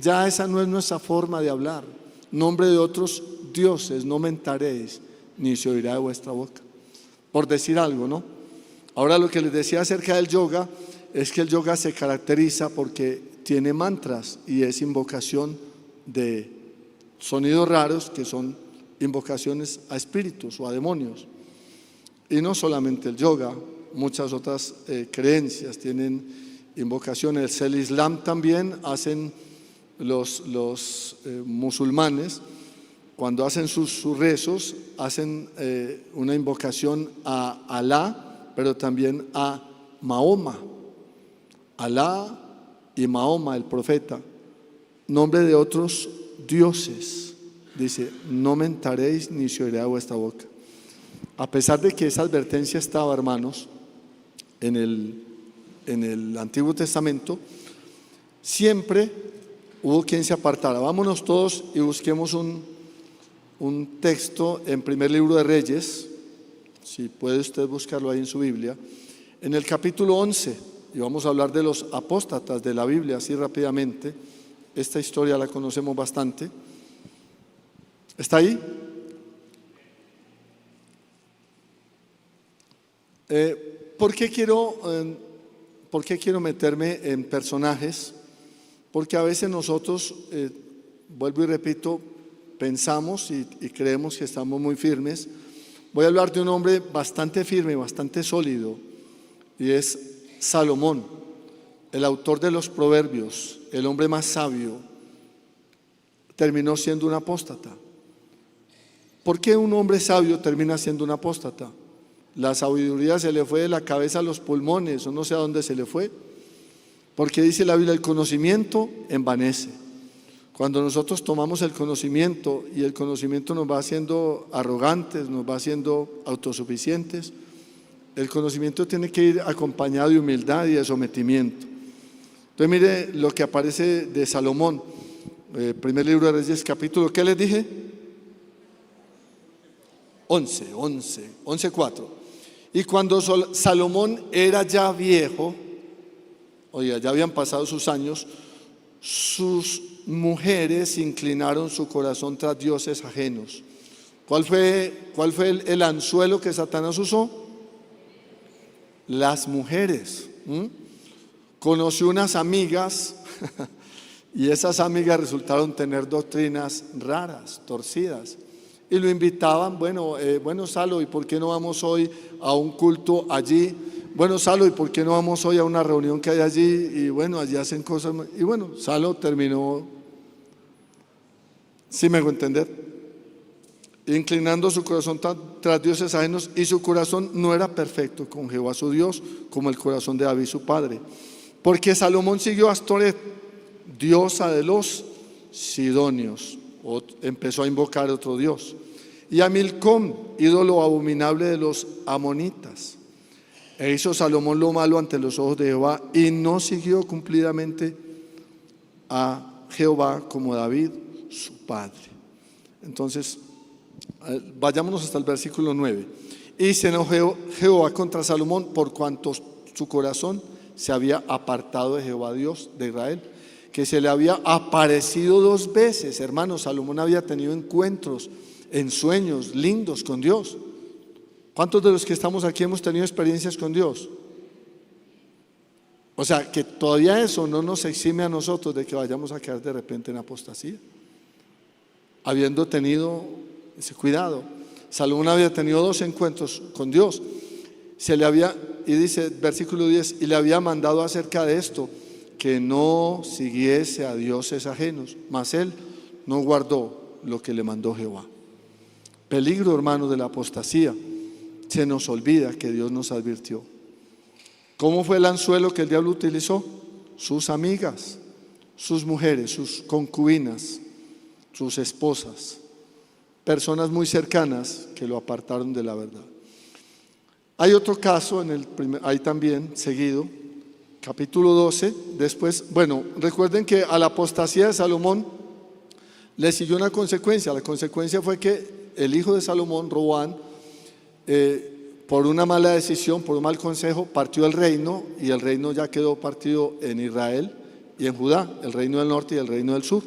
ya esa no es nuestra forma de hablar. Nombre de otros dioses no mentaréis, ni se oirá de vuestra boca. Por decir algo, ¿no? Ahora, lo que les decía acerca del yoga es que el yoga se caracteriza porque tiene mantras y es invocación de sonidos raros, que son invocaciones a espíritus o a demonios. Y no solamente el yoga, muchas otras creencias tienen invocaciones. El Islam también hacen los musulmanes, cuando hacen sus rezos, hacen una invocación a Alá, pero también a Mahoma. Alá y Mahoma, el profeta, nombre de otros dioses. Dice: no mentaréis, ni se oirá de vuestra boca. A pesar de que esa advertencia estaba, hermanos, en el Antiguo Testamento, siempre hubo quien se apartara. Vámonos todos y busquemos un texto en primer libro de Reyes, si puede usted buscarlo ahí en su Biblia, en el capítulo 11, y vamos a hablar de los apóstatas de la Biblia así rápidamente. Esta historia la conocemos bastante. ¿Está ahí? ¿Por qué quiero meterme en personajes? porque a veces nosotros, vuelvo y repito, pensamos y creemos que estamos muy firmes. Voy a hablar de un hombre bastante firme, bastante sólido, y es Salomón, el autor de los Proverbios, el hombre más sabio. Terminó siendo un apóstata. ¿Por qué un hombre sabio termina siendo un apóstata? La sabiduría se le fue de la cabeza a los pulmones, o no sé a dónde se le fue, porque dice la Biblia, el conocimiento envanece. Cuando nosotros tomamos el conocimiento y el conocimiento nos va haciendo arrogantes, nos va haciendo autosuficientes, el conocimiento tiene que ir acompañado de humildad y de sometimiento. Entonces mire lo que aparece de Salomón, primer libro de Reyes, capítulo, ¿qué les dije? 11:4. Y cuando Salomón era ya viejo, oiga, ya habían pasado sus años, sus mujeres inclinaron su corazón tras dioses ajenos. ¿Cuál fue el anzuelo que Satanás usó? Las mujeres. Conoció unas amigas y esas amigas resultaron tener doctrinas raras, torcidas, y lo invitaban, bueno, Salo, ¿y por qué no vamos hoy a un culto allí? Bueno, Salo, ¿y por qué no vamos hoy a una reunión que hay allí? Y bueno, allí hacen cosas, y bueno, Salo terminó, ¿sí me hago entender? Inclinando su corazón tras dioses ajenos, y su corazón no era perfecto con Jehová su Dios, como el corazón de David su padre. Porque Salomón siguió a Astoret, diosa de los sidonios, empezó a invocar otro dios, y a Milcom, ídolo abominable de los amonitas. E hizo Salomón lo malo ante los ojos de Jehová, y no siguió cumplidamente a Jehová como David su padre. Entonces, vayámonos hasta el versículo 9. Y se enojó Jehová contra Salomón por cuanto su corazón se había apartado de Jehová Dios de Israel, que se le había aparecido 2 veces. Hermanos, Salomón había tenido encuentros en sueños lindos con Dios. ¿Cuántos de los que estamos aquí hemos tenido experiencias con Dios? O sea, que todavía eso no nos exime a nosotros de que vayamos a quedar de repente en apostasía, habiendo tenido ese cuidado. Salomón había tenido 2 encuentros con Dios. Y dice, versículo 10, y le había mandado acerca de esto, que no siguiese a dioses ajenos, mas él no guardó lo que le mandó Jehová. Peligro, hermano, de la apostasía. Se nos olvida que Dios nos advirtió. ¿Cómo fue el anzuelo que el diablo utilizó? Sus amigas, sus mujeres, sus concubinas, sus esposas, personas muy cercanas que lo apartaron de la verdad. Hay otro caso ahí también seguido, capítulo 12, después, recuerden que a la apostasía de Salomón le siguió una consecuencia. La consecuencia fue que el hijo de Salomón, Roboam, por una mala decisión, por un mal consejo, partió el reino, y el reino ya quedó partido en Israel y en Judá, el reino del norte y el reino del sur.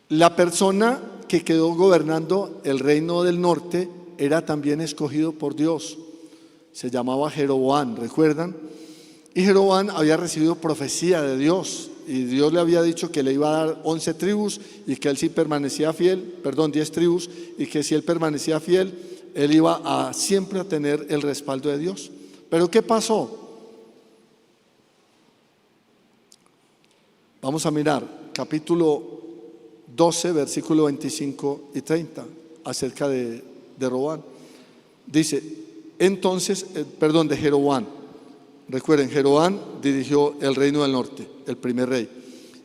La persona que quedó gobernando el reino del norte era también escogido por Dios. Se llamaba Jeroboam, ¿recuerdan? Y Jeroboam había recibido profecía de Dios, y Dios le había dicho que le iba a dar 11 tribus y que él si permanecía fiel, 10 tribus, y que si él permanecía fiel, él iba siempre a tener el respaldo de Dios. Pero ¿qué pasó? Vamos a mirar capítulo 12, versículo 25 y 30, acerca de Roboam. Dice, entonces, de Jeroboam. Recuerden, Jeroboam dirigió el reino del norte, el primer rey.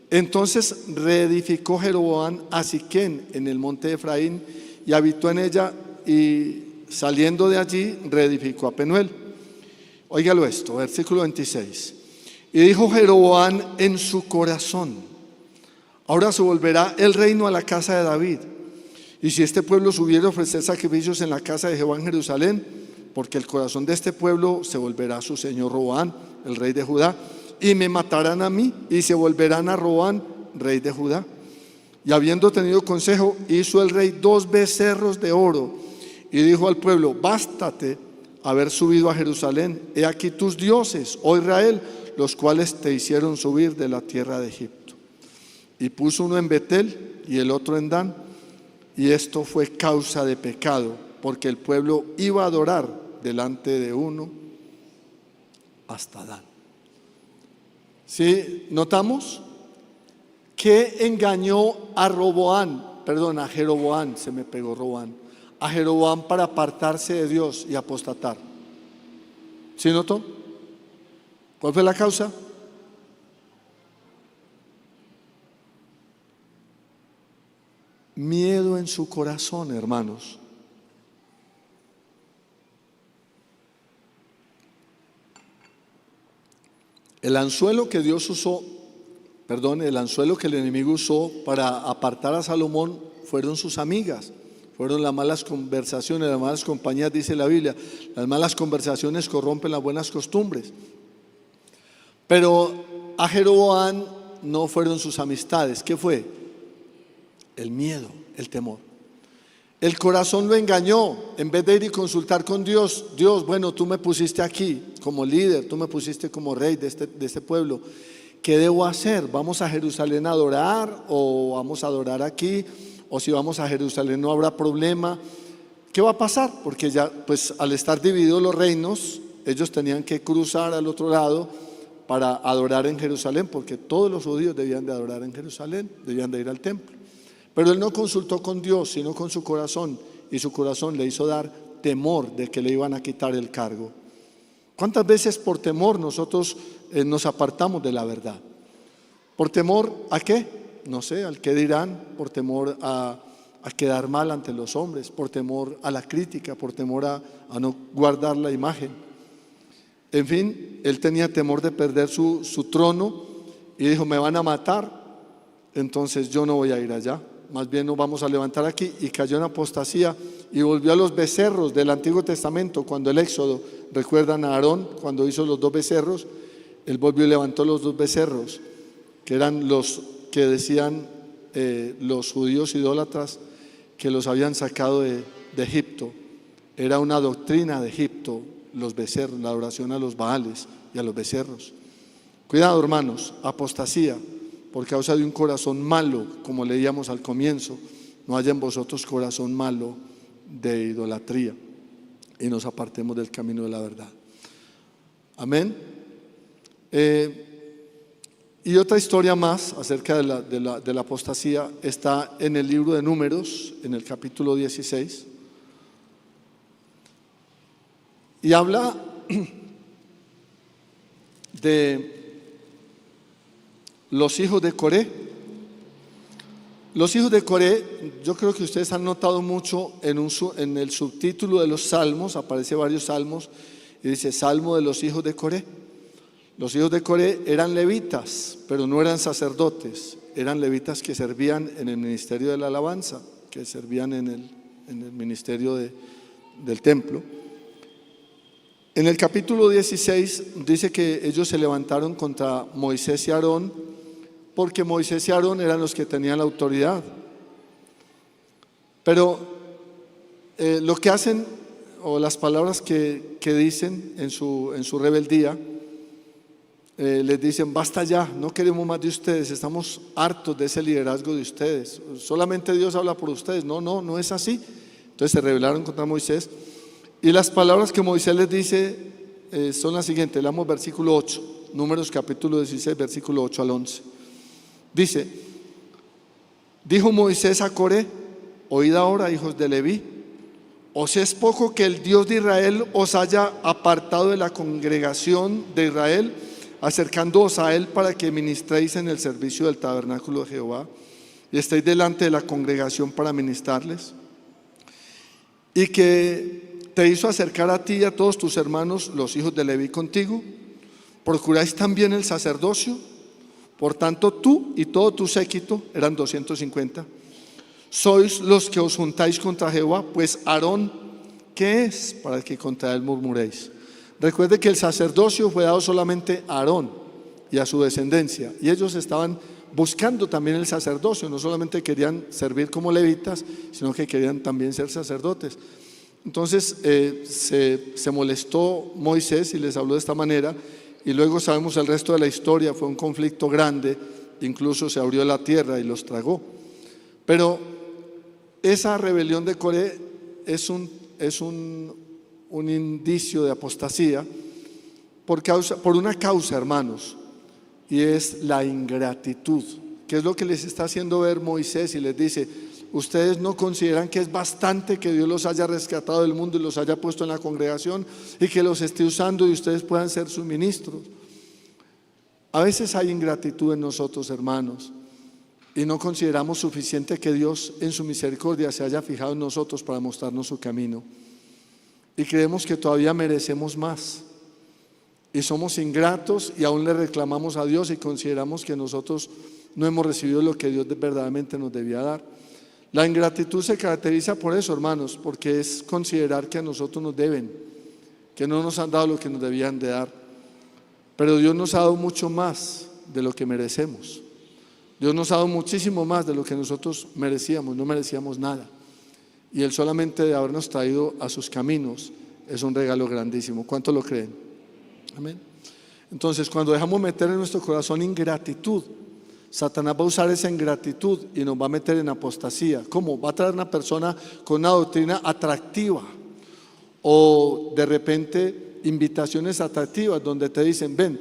Entonces reedificó Jeroboam a Siquén en el monte de Efraín, y habitó en ella, y saliendo de allí reedificó a Penuel. Óigalo esto, versículo 26. Y dijo Jeroboam en su corazón: ahora se volverá el reino a la casa de David, y si este pueblo subiera a ofrecer sacrificios en la casa de Jehová en Jerusalén, porque el corazón de este pueblo se volverá a su señor Roboam, el rey de Judá, y me matarán a mí, y se volverán a Roboam, rey de Judá. Y habiendo tenido consejo, hizo el rey 2 becerros de oro, y dijo al pueblo: bástate haber subido a Jerusalén. He aquí tus dioses, oh Israel, los cuales te hicieron subir de la tierra de Egipto. Y puso uno en Betel y el otro en Dan, y esto fue causa de pecado, porque el pueblo iba a adorar delante de uno hasta Dan. ¿Sí? ¿Notamos? ¿Qué engañó a a Jeroboam, se me pegó Roboam, a Jeroboam para apartarse de Dios y apostatar? ¿Sí notó? ¿Cuál fue la causa? Miedo en su corazón, hermanos. El anzuelo que el anzuelo que el enemigo usó para apartar a Salomón fueron sus amigas, fueron las malas conversaciones, las malas compañías, dice la Biblia. Las malas conversaciones corrompen las buenas costumbres. Pero a Jeroboam no fueron sus amistades. ¿Qué fue? El miedo, el temor. El corazón lo engañó. En vez de ir y consultar con Dios, bueno, tú me pusiste aquí como líder, tú me pusiste como rey de este pueblo. ¿Qué debo hacer? ¿Vamos a Jerusalén a adorar o vamos a adorar aquí? O si vamos a Jerusalén no habrá problema. ¿Qué va a pasar? Porque ya, pues al estar divididos los reinos, ellos tenían que cruzar al otro lado para adorar en Jerusalén, porque todos los judíos debían de adorar en Jerusalén, debían de ir al templo. Pero él no consultó con Dios, sino con su corazón, y su corazón le hizo dar temor de que le iban a quitar el cargo. ¿Cuántas veces por temor nosotros nos apartamos de la verdad? ¿Por temor a qué? No sé, al qué dirán, por temor a quedar mal ante los hombres, por temor a la crítica, por temor a no guardar la imagen. En fin, él tenía temor de perder su trono y dijo: me van a matar, entonces yo no voy a ir allá. Más bien nos vamos a levantar aquí, y cayó en apostasía y volvió a los becerros del Antiguo Testamento. Cuando el Éxodo, recuerdan a Aarón cuando hizo los 2 becerros, él volvió y levantó los 2 becerros, que eran los que decían los judíos idólatras que los habían sacado de Egipto. Era una doctrina de Egipto, los becerros, la adoración a los Baales y a los becerros. Cuidado, hermanos, apostasía por causa de un corazón malo, como leíamos al comienzo. No haya en vosotros corazón malo de idolatría, y nos apartemos del camino de la verdad. Amén. Y otra historia más acerca de la apostasía está en el libro de Números, en el capítulo 16, y habla de los hijos de Coré. Los hijos de Coré, yo creo que ustedes han notado mucho en el subtítulo de los salmos, aparece varios salmos y dice: Salmo de los hijos de Coré. Los hijos de Coré eran levitas, pero no eran sacerdotes, eran levitas que servían en el ministerio de la alabanza, que servían en el ministerio del templo. En el capítulo 16 dice que ellos se levantaron contra Moisés y Aarón, porque Moisés y Aarón eran los que tenían la autoridad. Pero lo que hacen, o las palabras que dicen en su rebeldía, les dicen: basta ya, no queremos más de ustedes, estamos hartos de ese liderazgo de ustedes, solamente Dios habla por ustedes. No es así. Entonces se rebelaron contra Moisés, y las palabras que Moisés les dice son las siguientes. Leamos versículo 8, Números capítulo 16, versículo 8 al 11. Dice: dijo Moisés a Coré: oíd ahora, hijos de Leví, ¿os es poco que el Dios de Israel os haya apartado de la congregación de Israel, acercándoos a él para que ministréis en el servicio del tabernáculo de Jehová, y estéis delante de la congregación para ministrarles? Y que te hizo acercar a ti y a todos tus hermanos, los hijos de Leví, contigo. ¿Procuráis también el sacerdocio? Por tanto, tú y todo tu séquito, eran 250, sois los que os juntáis contra Jehová, pues Aarón, ¿qué es para que contra él murmuréis? Recuerde que el sacerdocio fue dado solamente a Aarón y a su descendencia, y ellos estaban buscando también el sacerdocio. No solamente querían servir como levitas, sino que querían también ser sacerdotes. Entonces se molestó Moisés y les habló de esta manera, y luego sabemos el resto de la historia. Fue un conflicto grande, incluso se abrió la tierra y los tragó. Pero esa rebelión de Coré es un indicio de apostasía por una causa, hermanos, y es la ingratitud, que es lo que les está haciendo ver Moisés, y les dice: ustedes no consideran que es bastante que Dios los haya rescatado del mundo y los haya puesto en la congregación y que los esté usando y ustedes puedan ser sus ministros. A veces hay ingratitud en nosotros, hermanos, y no consideramos suficiente que Dios en su misericordia se haya fijado en nosotros para mostrarnos su camino, y creemos que todavía merecemos más, y somos ingratos y aún le reclamamos a Dios y consideramos que nosotros no hemos recibido lo que Dios verdaderamente nos debía dar. La ingratitud se caracteriza por eso, hermanos, porque es considerar que a nosotros nos deben, que no nos han dado lo que nos debían de dar. Pero Dios nos ha dado mucho más de lo que merecemos. Dios nos ha dado muchísimo más de lo que nosotros merecíamos. No merecíamos nada, y Él solamente de habernos traído a sus caminos es un regalo grandísimo. ¿Cuántos lo creen? Amén. Entonces, cuando dejamos meter en nuestro corazón ingratitud, Satanás va a usar esa ingratitud y nos va a meter en apostasía. ¿Cómo? Va a traer una persona con una doctrina atractiva, o de repente invitaciones atractivas donde te dicen: ven,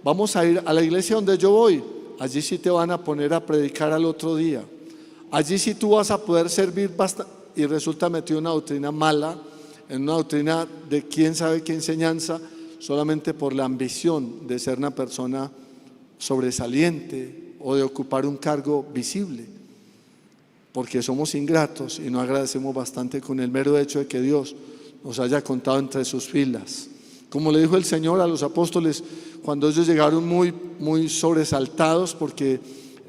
vamos a ir a la iglesia donde yo voy, allí sí te van a poner a predicar al otro día, allí sí tú vas a poder servir bastante, y resulta metido en una doctrina mala, en una doctrina de quién sabe qué enseñanza, solamente por la ambición de ser una persona sobresaliente o de ocupar un cargo visible, porque somos ingratos y no agradecemos bastante con el mero hecho de que Dios nos haya contado entre sus filas. Como le dijo el Señor a los apóstoles cuando ellos llegaron muy sobresaltados porque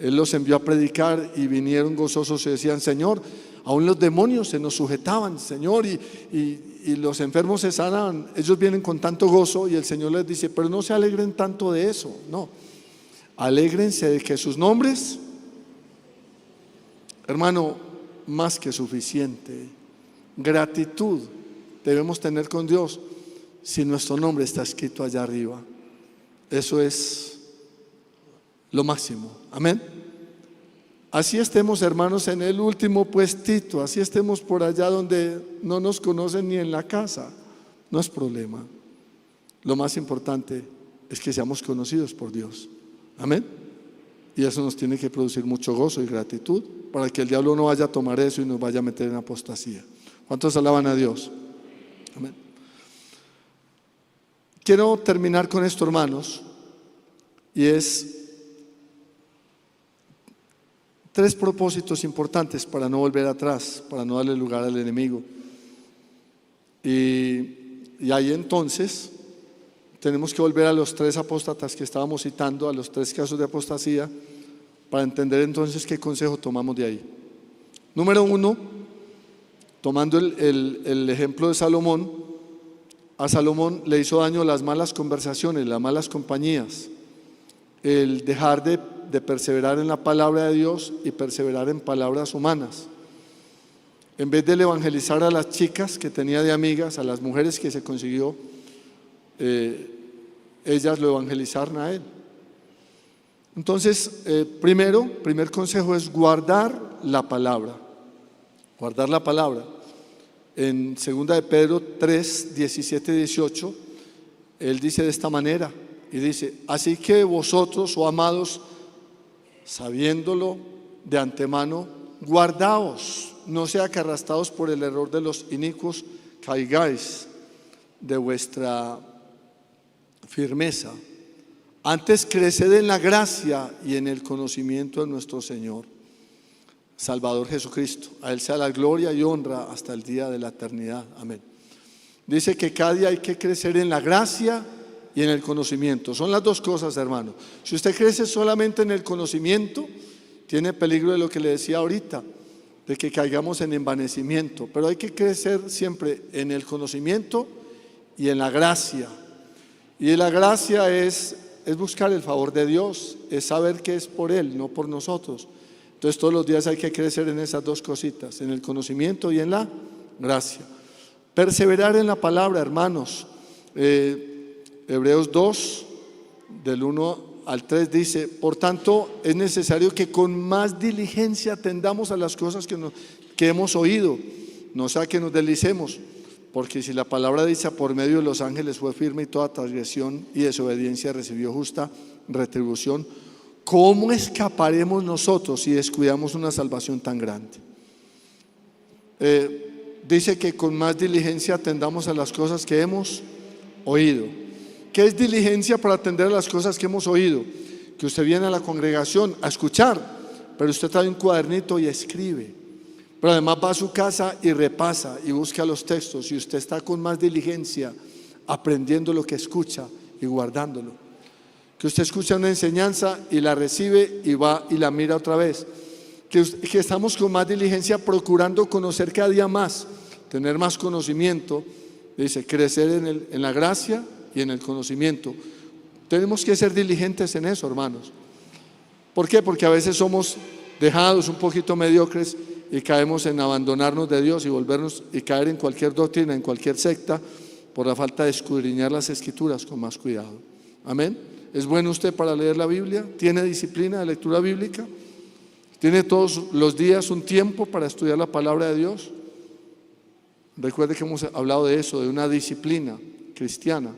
Él los envió a predicar, y vinieron gozosos y decían: Señor, aún los demonios se nos sujetaban, Señor, y los enfermos se sanaban. Ellos vienen con tanto gozo, y el Señor les dice: pero no se alegren tanto de eso, no, alégrense de que sus nombres, hermano, más que suficiente. Gratitud debemos tener con Dios si nuestro nombre está escrito allá arriba. Eso es lo máximo. Amén. Así estemos, hermanos, en el último puestito, así estemos por allá donde no nos conocen ni en la casa, no es problema. Lo más importante es que seamos conocidos por Dios. Amén. Y eso nos tiene que producir mucho gozo y gratitud, para que el diablo no vaya a tomar eso y nos vaya a meter en apostasía. ¿Cuántos alaban a Dios? Amén. Quiero terminar con esto, hermanos, y es 3 propósitos importantes para no volver atrás, para no darle lugar al enemigo. Y ahí entonces tenemos que volver a los 3 apóstatas que estábamos citando, a los 3 casos de apostasía, para entender entonces qué consejo tomamos de ahí. Número 1, tomando el ejemplo de Salomón, a Salomón le hizo daño las malas conversaciones, las malas compañías, el dejar de perseverar en la palabra de Dios y perseverar en palabras humanas. En vez de evangelizar a las chicas que tenía de amigas, a las mujeres que se consiguió, ellas lo evangelizaron a él. Entonces, primer consejo es guardar la palabra. Guardar la palabra. En 2 de Pedro 3, 17 y 18, él dice de esta manera, y dice: así que vosotros, oh amados, sabiéndolo de antemano, guardaos, no sea que arrastrados por el error de los inicuos caigáis de vuestra firmeza. Antes creced en la gracia y en el conocimiento de nuestro Señor Salvador Jesucristo. A Él sea la gloria y honra hasta el día de la eternidad. Amén. Dice que cada día hay que crecer en la gracia y en el conocimiento. Son las 2 cosas, hermano. Si usted crece solamente en el conocimiento, tiene peligro de lo que le decía ahorita, de que caigamos en envanecimiento. Pero hay que crecer siempre en el conocimiento y en la gracia. Y la gracia es buscar el favor de Dios, es saber que es por Él, no por nosotros. Entonces todos los días hay que crecer en esas 2 cositas, en el conocimiento y en la gracia. Perseverar en la palabra, hermanos. Hebreos 2, del 1 al 3 dice: por tanto es necesario que con más diligencia atendamos a las cosas que hemos oído, no sea que nos deslicemos, porque si la palabra dicha por medio de los ángeles fue firme y toda transgresión y desobediencia recibió justa retribución, ¿cómo escaparemos nosotros si descuidamos una salvación tan grande? Dice que con más diligencia atendamos a las cosas que hemos oído. ¿Qué es diligencia para atender a las cosas que hemos oído? Que usted viene a la congregación a escuchar, pero usted trae un cuadernito y escribe, pero además va a su casa y repasa y busca los textos, y usted está con más diligencia aprendiendo lo que escucha y guardándolo. Que usted escucha una enseñanza y la recibe y va y la mira otra vez. Que estamos con más diligencia procurando conocer cada día más, tener más conocimiento. Dice, crecer en la gracia y en el conocimiento. Tenemos que ser diligentes en eso, hermanos. ¿Por qué? Porque a veces somos dejados un poquito mediocres y caemos en abandonarnos de Dios y volvernos y caer en cualquier doctrina, en cualquier secta, por la falta de escudriñar las Escrituras con más cuidado. Amén. ¿Es bueno usted para leer la Biblia? ¿Tiene disciplina de lectura bíblica? ¿Tiene todos los días un tiempo para estudiar la palabra de Dios? Recuerde que hemos hablado de eso, de una disciplina cristiana.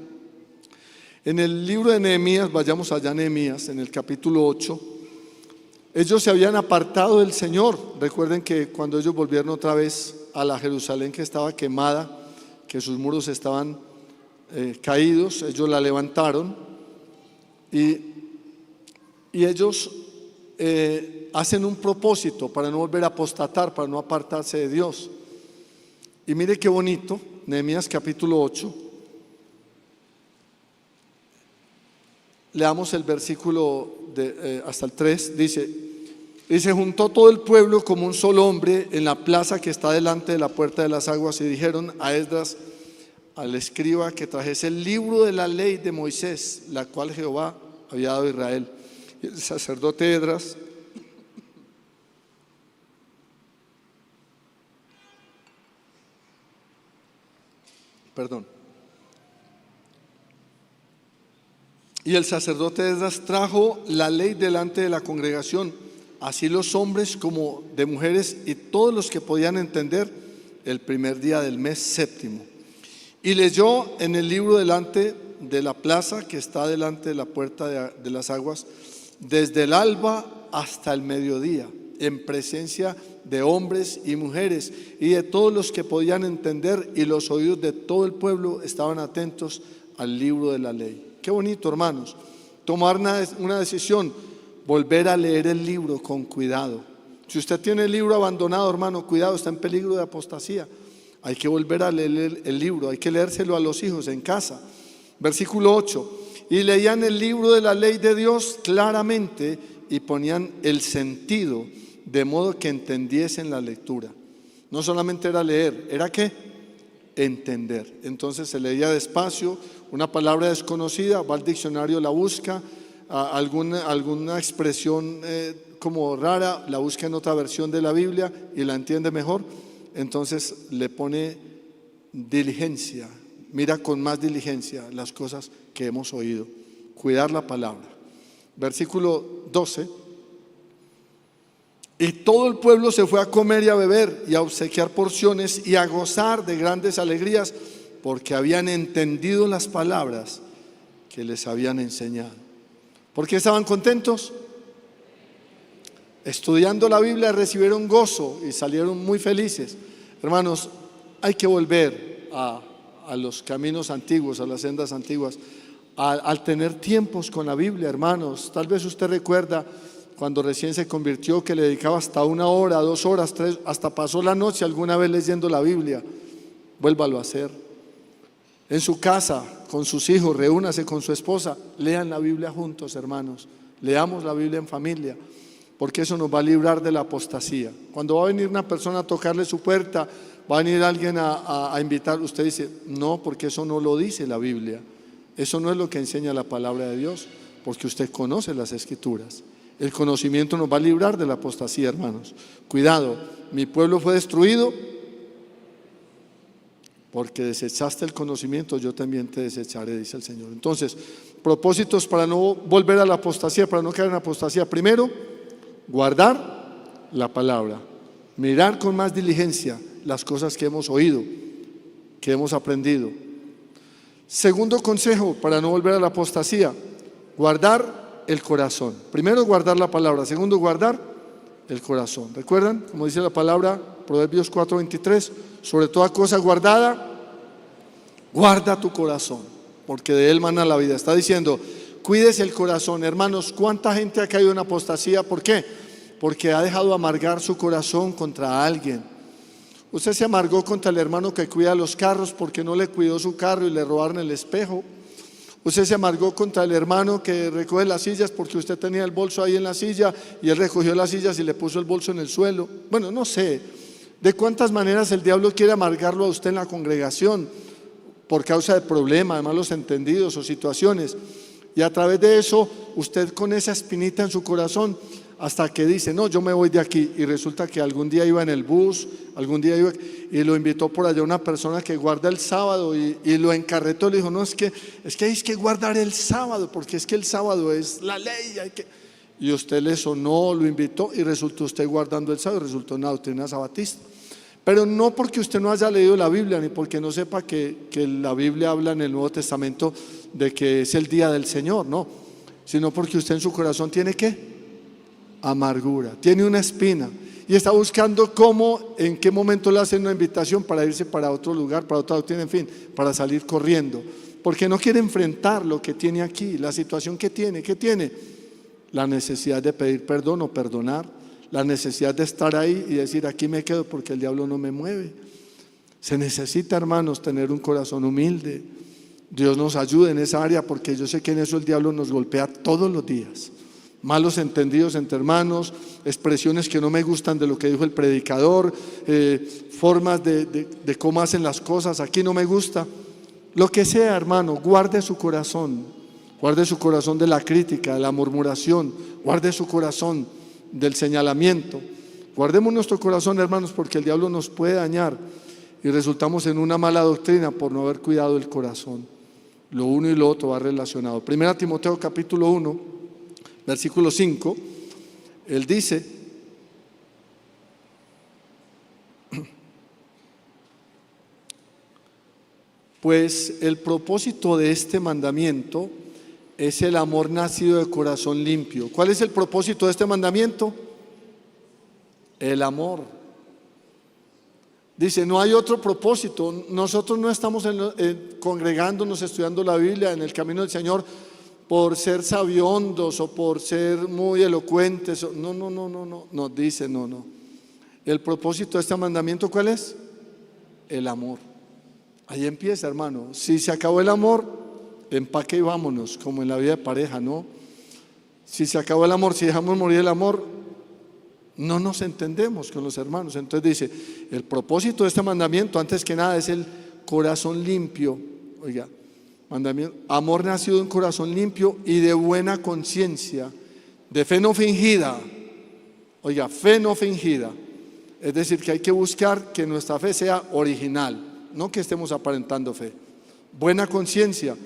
En el libro de Nehemías, vayamos allá a Nehemías, en el capítulo 8, ellos se habían apartado del Señor. Recuerden que cuando ellos volvieron otra vez a la Jerusalén que estaba quemada, que sus muros estaban caídos, ellos la levantaron y ellos hacen un propósito para no volver a apostatar, para no apartarse de Dios. Y mire qué bonito, Nehemías capítulo 8. Leamos el versículo hasta el 3. Dice: y se juntó todo el pueblo como un solo hombre en la plaza que está delante de la puerta de las aguas, y dijeron a Esdras, al escriba, que trajese el libro de la ley de Moisés, la cual Jehová había dado a Israel. Y el sacerdote Esdras trajo la ley delante de la congregación, así los hombres como de mujeres y todos los que podían entender, el primer día del mes séptimo. Y leyó en el libro delante de la plaza que está delante de la puerta de las aguas, desde el alba hasta el mediodía, en presencia de hombres y mujeres y de todos los que podían entender, y los oídos de todo el pueblo estaban atentos al libro de la ley. Qué bonito, hermanos, tomar una decisión, volver a leer el libro con cuidado. Si usted tiene el libro abandonado, hermano, cuidado, está en peligro de apostasía. Hay que volver a leer el libro, hay que leérselo a los hijos en casa. Versículo 8: y leían el libro de la ley de Dios claramente y ponían el sentido, de modo que entendiesen la lectura. No solamente era leer, era ¿qué? Entender. Entonces se leía despacio, una palabra desconocida, va al diccionario, la busca, alguna expresión como rara, la busca en otra versión de la Biblia y la entiende mejor. Entonces le pone diligencia, mira con más diligencia las cosas que hemos oído, cuidar la palabra. Versículo 12: y todo el pueblo se fue a comer y a beber y a obsequiar porciones y a gozar de grandes alegrías, porque habían entendido las palabras que les habían enseñado. ¿Por qué estaban contentos? Estudiando la Biblia recibieron gozo y salieron muy felices. Hermanos, hay que volver a los caminos antiguos, a las sendas antiguas, al tener tiempos con la Biblia, hermanos. Tal vez usted recuerda cuando recién se convirtió que le dedicaba hasta 1 hora, 2 horas, 3, hasta pasó la noche alguna vez leyendo la Biblia. Vuélvalo a hacer. En su casa, con sus hijos, reúnase con su esposa, lean la Biblia juntos, hermanos. Leamos la Biblia en familia, porque eso nos va a librar de la apostasía. Cuando va a venir una persona a tocarle su puerta, va a venir alguien a invitar, usted dice, no, porque eso no lo dice la Biblia. Eso no es lo que enseña la palabra de Dios, porque usted conoce las Escrituras. El conocimiento nos va a librar de la apostasía, hermanos. Cuidado, mi pueblo fue destruido porque desechaste el conocimiento, yo también te desecharé, dice el Señor. Entonces, propósitos para no volver a la apostasía, para no caer en apostasía. Primero, guardar la palabra, mirar con más diligencia las cosas que hemos oído, que hemos aprendido. Segundo consejo para no volver a la apostasía, guardar el corazón. Primero, guardar la palabra. Segundo, guardar el corazón. ¿Recuerdan? Como dice la palabra, Proverbios 4:23, sobre toda cosa guardada, guarda tu corazón, porque de él mana la vida. Está diciendo, cuídese el corazón. Hermanos, ¿cuánta gente ha caído en apostasía? ¿Por qué? Porque ha dejado amargar su corazón contra alguien. Usted se amargó contra el hermano que cuida los carros porque no le cuidó su carro y le robaron el espejo. Usted se amargó contra el hermano que recoge las sillas porque usted tenía el bolso ahí en la silla y él recogió las sillas y le puso el bolso en el suelo. Bueno, no sé de cuántas maneras el diablo quiere amargarlo a usted en la congregación por causa de problemas, de malos entendidos o situaciones. Y a través de eso, usted con esa espinita en su corazón, hasta que dice, no, yo me voy de aquí. Y resulta que algún día iba en el bus, algún día iba y lo invitó por allá una persona que guarda el sábado y lo encarretó. Le dijo, no, es que hay que guardar el sábado, porque es que el sábado es la ley. Y usted le sonó, lo invitó y resultó usted guardando el sábado, resultó una doctrina sabatista. Pero no porque usted no haya leído la Biblia, ni porque no sepa que la Biblia habla en el Nuevo Testamento de que es el día del Señor, no, sino porque usted en su corazón tiene ¿qué? Amargura, tiene una espina y está buscando cómo, en qué momento le hacen una invitación para irse para otro lugar, para otra doctrina, en fin, para salir corriendo, porque no quiere enfrentar lo que tiene aquí, la situación que tiene, la necesidad de pedir perdón o perdonar, la necesidad de estar ahí y decir, aquí me quedo porque el diablo no me mueve. Se necesita, hermanos, tener un corazón humilde. Dios nos ayude en esa área, porque yo sé que en eso el diablo nos golpea todos los días. Malos entendidos entre hermanos, expresiones que no me gustan de lo que dijo el predicador, formas de cómo hacen las cosas, aquí no me gusta. Lo que sea, hermano, guarde su corazón de la crítica, de la murmuración, guarde su corazón del señalamiento. Guardemos nuestro corazón, hermanos, porque el diablo nos puede dañar y resultamos en una mala doctrina por no haber cuidado el corazón. Lo uno y lo otro va relacionado. 1 Timoteo capítulo 1, versículo 5, él dice, pues el propósito de este mandamiento es el amor nacido de corazón limpio. ¿Cuál es el propósito de este mandamiento? El amor. Dice, no hay otro propósito. Nosotros no estamos congregándonos, estudiando la Biblia en el camino del Señor por ser sabiondos o por ser muy elocuentes. No, dice, no. El propósito de este mandamiento, ¿cuál es? El amor. Ahí empieza, hermano. Si se acabó el amor, empaque y vámonos, como en la vida de pareja, ¿no? Si se acabó el amor, si dejamos morir el amor, no nos entendemos con los hermanos. Entonces dice, el propósito de este mandamiento, antes que nada, es el corazón limpio. Oiga, mandamiento, amor nacido de un corazón limpio y de buena conciencia, de fe no fingida. Oiga, fe no fingida. Es decir, que hay que buscar que nuestra fe sea original, no que estemos aparentando fe. Buena conciencia,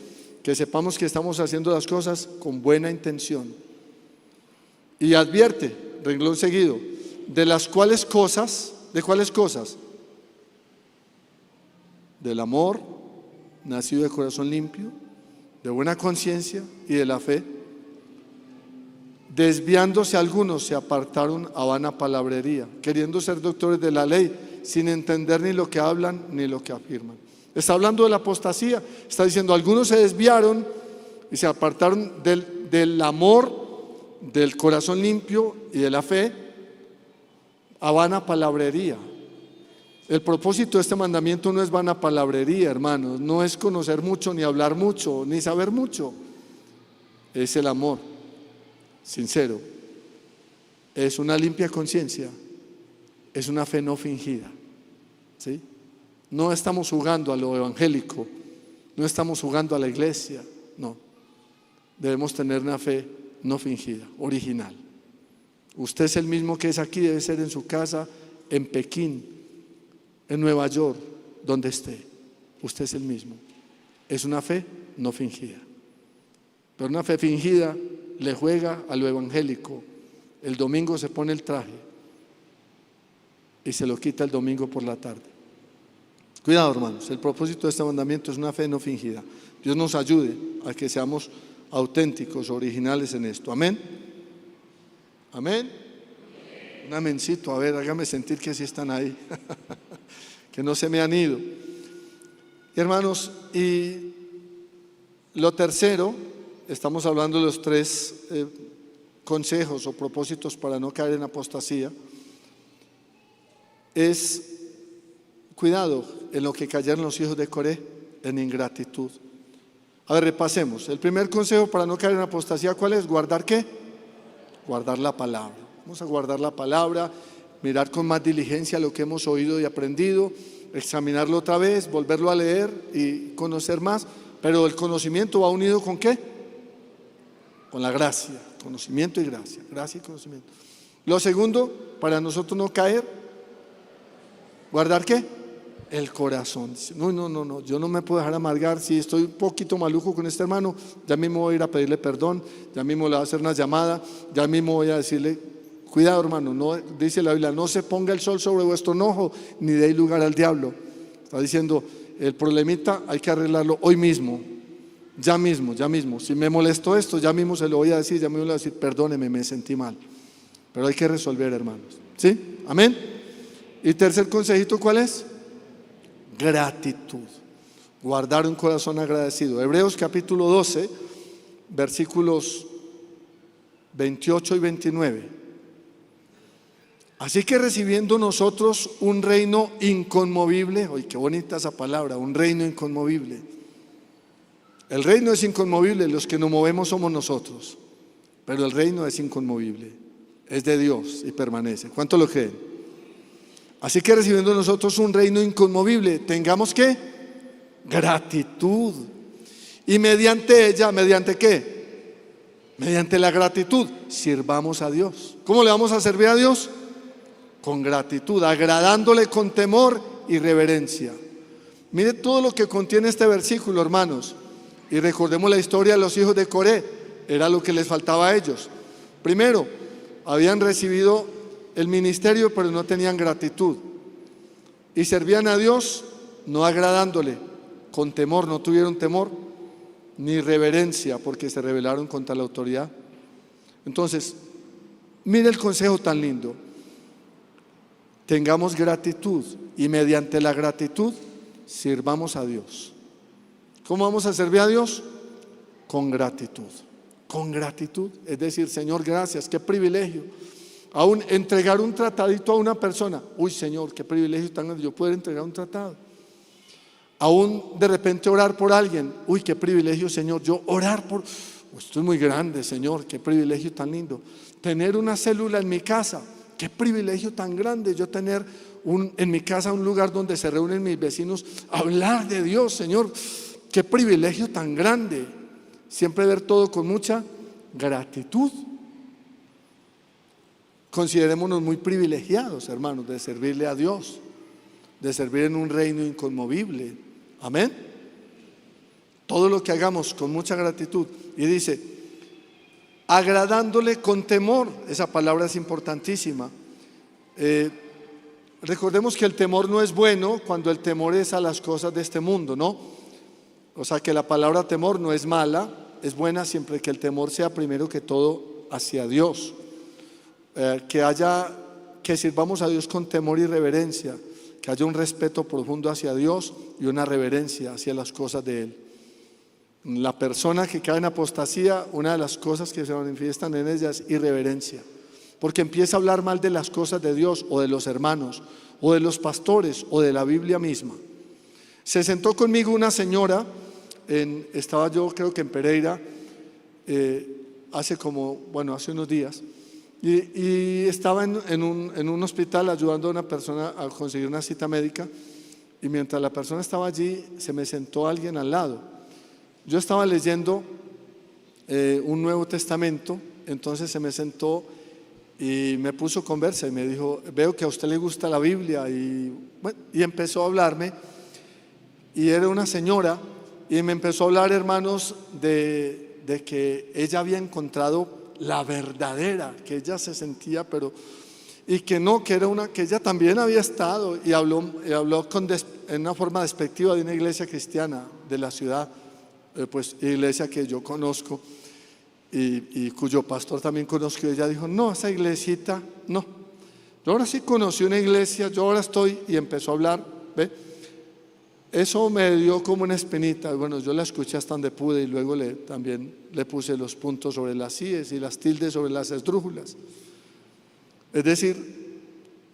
que sepamos que estamos haciendo las cosas con buena intención. Y advierte, renglón seguido, de las cuales cosas, ¿de cuáles cosas? Del amor, nacido de corazón limpio, de buena conciencia y de la fe. Desviándose algunos se apartaron a vana palabrería, queriendo ser doctores de la ley, sin entender ni lo que hablan ni lo que afirman. Está hablando de la apostasía, está diciendo, algunos se desviaron y se apartaron del amor, del corazón limpio y de la fe a vana palabrería. El propósito de este mandamiento no es vana palabrería, hermanos, no es conocer mucho, ni hablar mucho, ni saber mucho. Es el amor sincero, es una limpia conciencia, es una fe no fingida, ¿sí? No estamos jugando a lo evangélico, no estamos jugando a la iglesia, no. Debemos tener una fe no fingida, original. Usted es el mismo que es aquí, debe ser en su casa, en Pekín, en Nueva York, donde esté. usted es el mismo. Es una fe no fingida. Pero una fe fingida le juega a lo evangélico. El domingo se pone el traje y se lo quita el domingo por la tarde. Cuidado, hermanos, el propósito de este mandamiento es una fe no fingida. Dios nos ayude a que seamos auténticos, originales en esto. Amén. Amén. Un amencito, a ver, hágame sentir que sí están ahí, que no se me han ido. Y hermanos, y lo tercero, estamos hablando de los tres consejos o propósitos para no caer en apostasía, es cuidado en lo que cayeron los hijos de Coré, en ingratitud. A ver, repasemos. El primer consejo para no caer en apostasía, ¿cuál es? ¿Guardar qué? Guardar la palabra. Vamos a guardar la palabra, mirar con más diligencia lo que hemos oído y aprendido, examinarlo otra vez, volverlo a leer y conocer más. Pero el conocimiento va unido ¿con qué? Con la gracia. Conocimiento y gracia. Gracia y conocimiento. Lo segundo, para nosotros no caer, ¿guardar qué? El corazón. No, yo no me puedo dejar amargar. Si estoy un poquito maluco con este hermano, ya mismo voy a ir a pedirle perdón, ya mismo le voy a hacer una llamada, ya mismo voy a decirle, cuidado hermano, no, dice la Biblia, no se ponga el sol sobre vuestro enojo, ni deis lugar al diablo. Está diciendo, el problemita hay que arreglarlo hoy mismo, ya mismo. Si me molestó esto, ya mismo se lo voy a decir, ya mismo le voy a decir, perdóneme, me sentí mal. Pero hay que resolver, hermanos. ¿Sí? Amén. Y tercer consejito, ¿cuál es? Gratitud. Guardar un corazón agradecido. Hebreos capítulo 12, versículos 28 y 29. Así que recibiendo nosotros un reino inconmovible, oye, qué bonita esa palabra, un reino inconmovible. El reino es inconmovible, los que nos movemos somos nosotros, pero el reino es inconmovible, es de Dios y permanece. ¿Cuánto lo creen? Así que recibiendo nosotros un reino inconmovible, tengamos ¿qué? Gratitud. Y mediante ella, ¿mediante qué? Mediante la gratitud, sirvamos a Dios. ¿Cómo le vamos a servir a Dios? Con gratitud, agradándole con temor y reverencia. Mire todo lo que contiene este versículo, hermanos. Y recordemos la historia de los hijos de Coré. Era lo que les faltaba a ellos. Primero, habían recibido el ministerio, pero no tenían gratitud. Y servían a Dios no agradándole, con temor, no tuvieron temor ni reverencia, porque se rebelaron contra la autoridad. Entonces, mire el consejo tan lindo. Tengamos gratitud y mediante la gratitud sirvamos a Dios. ¿Cómo vamos a servir a Dios? Con gratitud. Con gratitud, es decir, Señor, gracias, qué privilegio. Aún entregar un tratadito a una persona. Uy, Señor, qué privilegio tan grande yo poder entregar un tratado. Aún de repente orar por alguien. Uy, qué privilegio, Señor, yo orar por... Esto es muy grande, Señor, qué privilegio tan lindo. Tener una célula en mi casa. Qué privilegio tan grande yo tener en mi casa un lugar donde se reúnen mis vecinos a hablar de Dios, Señor. Qué privilegio tan grande. Siempre ver todo con mucha gratitud. Considerémonos muy privilegiados, hermanos, de servirle a Dios, de servir en un reino inconmovible. Amén. Todo lo que hagamos con mucha gratitud. Y dice, agradándole con temor. Esa palabra es importantísima. Recordemos que el temor no es bueno cuando el temor es a las cosas de este mundo, ¿no? O sea que la palabra temor no es mala, es buena siempre que el temor sea primero que todo hacia Dios. Que sirvamos a Dios con temor y reverencia, que haya un respeto profundo hacia Dios y una reverencia hacia las cosas de Él. La persona que cae en apostasía, una de las cosas que se manifiestan en ella es irreverencia, porque empieza a hablar mal de las cosas de Dios o de los hermanos o de los pastores o de la Biblia misma. Se sentó conmigo una señora, estaba yo creo que en Pereira, hace unos días, y estaba en un hospital ayudando a una persona a conseguir una cita médica, y mientras la persona estaba allí se me sentó alguien al lado. Yo estaba leyendo un Nuevo Testamento, entonces se me sentó y me puso conversa y me dijo, veo que a usted le gusta la Biblia, y empezó a hablarme. y era una señora, y me empezó a hablar, hermanos, de que ella había encontrado la verdadera, que ella se sentía, pero, y que no, que era que ella también había estado, y habló en una forma despectiva de una iglesia cristiana de la ciudad, pues iglesia que yo conozco, y cuyo pastor también conozco, y ella dijo, no, esa iglesita, no, yo ahora sí conocí una iglesia, yo ahora estoy, y empezó a hablar, ¿ve? Eso me dio como una espinita. Bueno, yo la escuché hasta donde pude, y luego también le puse los puntos sobre las íes y las tildes sobre las esdrújulas. Es decir,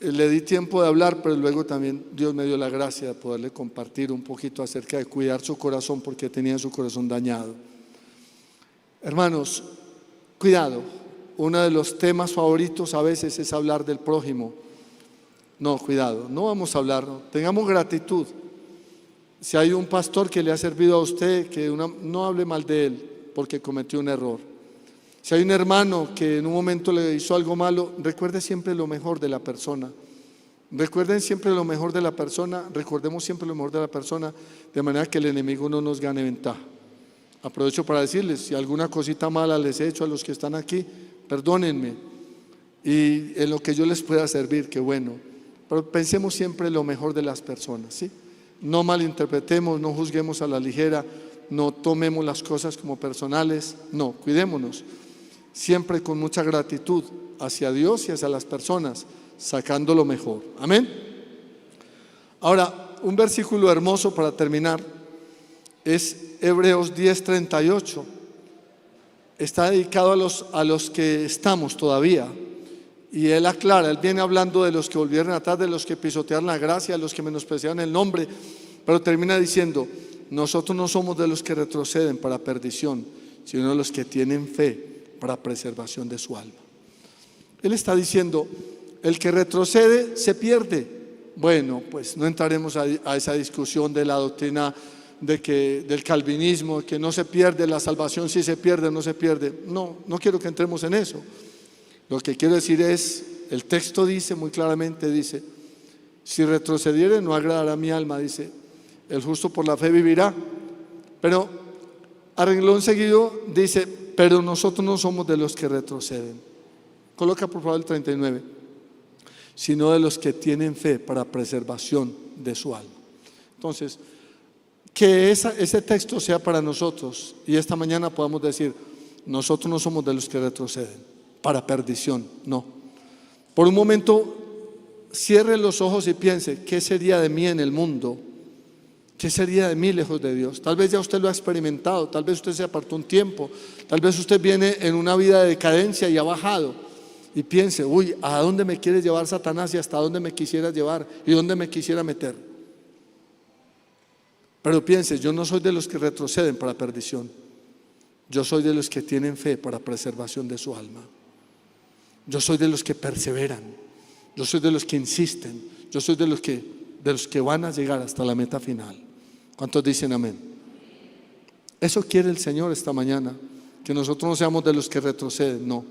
le di tiempo de hablar, pero luego también Dios me dio la gracia de poderle compartir un poquito acerca de cuidar su corazón, porque tenía su corazón dañado. Hermanos, cuidado. Uno de los temas favoritos a veces es hablar del prójimo. No, cuidado, no vamos a hablar, no. Tengamos gratitud. Si hay un pastor que le ha servido a usted, no hable mal de él porque cometió un error. Si hay un hermano que en un momento le hizo algo malo, recuerde siempre lo mejor de la persona. Recuerden siempre lo mejor de la persona, recordemos siempre lo mejor de la persona, de manera que el enemigo no nos gane ventaja. Aprovecho para decirles, si alguna cosita mala les he hecho a los que están aquí, perdónenme, y en lo que yo les pueda servir, qué bueno. Pero pensemos siempre lo mejor de las personas, ¿sí? No malinterpretemos, no juzguemos a la ligera, no tomemos las cosas como personales, no, cuidémonos, siempre con mucha gratitud hacia Dios y hacia las personas, sacando lo mejor. Amén. Ahora, un versículo hermoso para terminar es Hebreos 10:38. Está dedicado a los que estamos todavía, y él aclara, él viene hablando de los que volvieron atrás, de los que pisotearon la gracia, de los que menospreciaron el nombre, pero termina diciendo, nosotros no somos de los que retroceden para perdición, sino de los que tienen fe para preservación de su alma. Él está diciendo, el que retrocede se pierde. Bueno, pues no entraremos a esa discusión de la doctrina del calvinismo, que no se pierde la salvación, si se pierde o no se pierde. No quiero que entremos en eso. Lo que quiero decir es, el texto dice muy claramente, dice, si retrocediere no agradará a mi alma, dice, el justo por la fe vivirá. Pero a renglón seguido dice, pero nosotros no somos de los que retroceden. Coloca por favor el 39, sino de los que tienen fe para preservación de su alma. Entonces, que ese texto sea para nosotros, y esta mañana podamos decir, nosotros no somos de los que retroceden para perdición, no. Por un momento cierre los ojos y piense, ¿qué sería de mí en el mundo? ¿Qué sería de mí lejos de Dios? Tal vez ya usted lo ha experimentado, tal vez usted se apartó un tiempo, tal vez usted viene en una vida de decadencia y ha bajado, y piense, uy, ¿a dónde me quiere llevar Satanás y hasta dónde me quisiera llevar y dónde me quisiera meter? Pero piense, yo no soy de los que retroceden para perdición, yo soy de los que tienen fe para preservación de su alma. Yo soy de los que perseveran, yo soy de los que insisten, yo soy de los que van a llegar hasta la meta final. ¿Cuántos dicen amén? Eso quiere el Señor esta mañana, que nosotros no seamos de los que retroceden, no,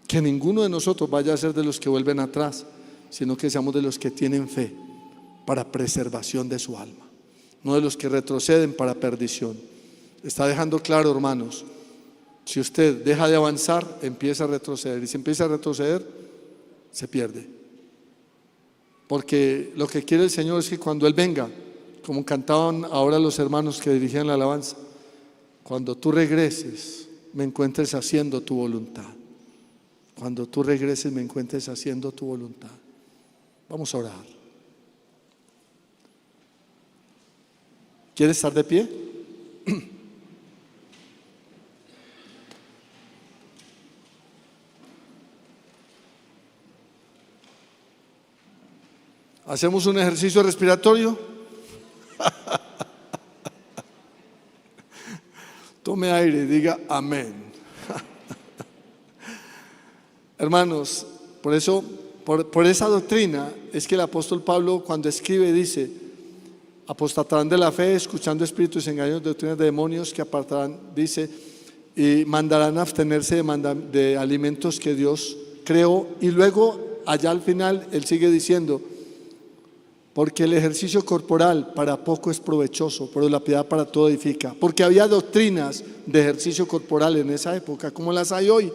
que ninguno de nosotros vaya a ser de los que vuelven atrás, sino que seamos de los que tienen fe para preservación de su alma, no de los que retroceden para perdición. Está dejando claro, hermanos, si usted deja de avanzar, empieza a retroceder, y si empieza a retroceder, se pierde. Porque lo que quiere el Señor es que cuando Él venga, como cantaban ahora los hermanos que dirigían la alabanza, cuando tú regreses, me encuentres haciendo tu voluntad. Cuando tú regreses, me encuentres haciendo tu voluntad. Vamos a orar. ¿Quieres estar de pie? ¿Hacemos un ejercicio respiratorio? Tome aire y diga amén. Hermanos, por eso, por esa doctrina es que el apóstol Pablo, cuando escribe, dice, apostatarán de la fe, escuchando espíritus engañosos, doctrinas de demonios que apartarán, dice, y mandarán a abstenerse de alimentos que Dios creó. Y luego allá al final él sigue diciendo, Porque el ejercicio corporal para poco es provechoso, pero la piedad para todo edifica. Porque había doctrinas de ejercicio corporal en esa época, como las hay hoy,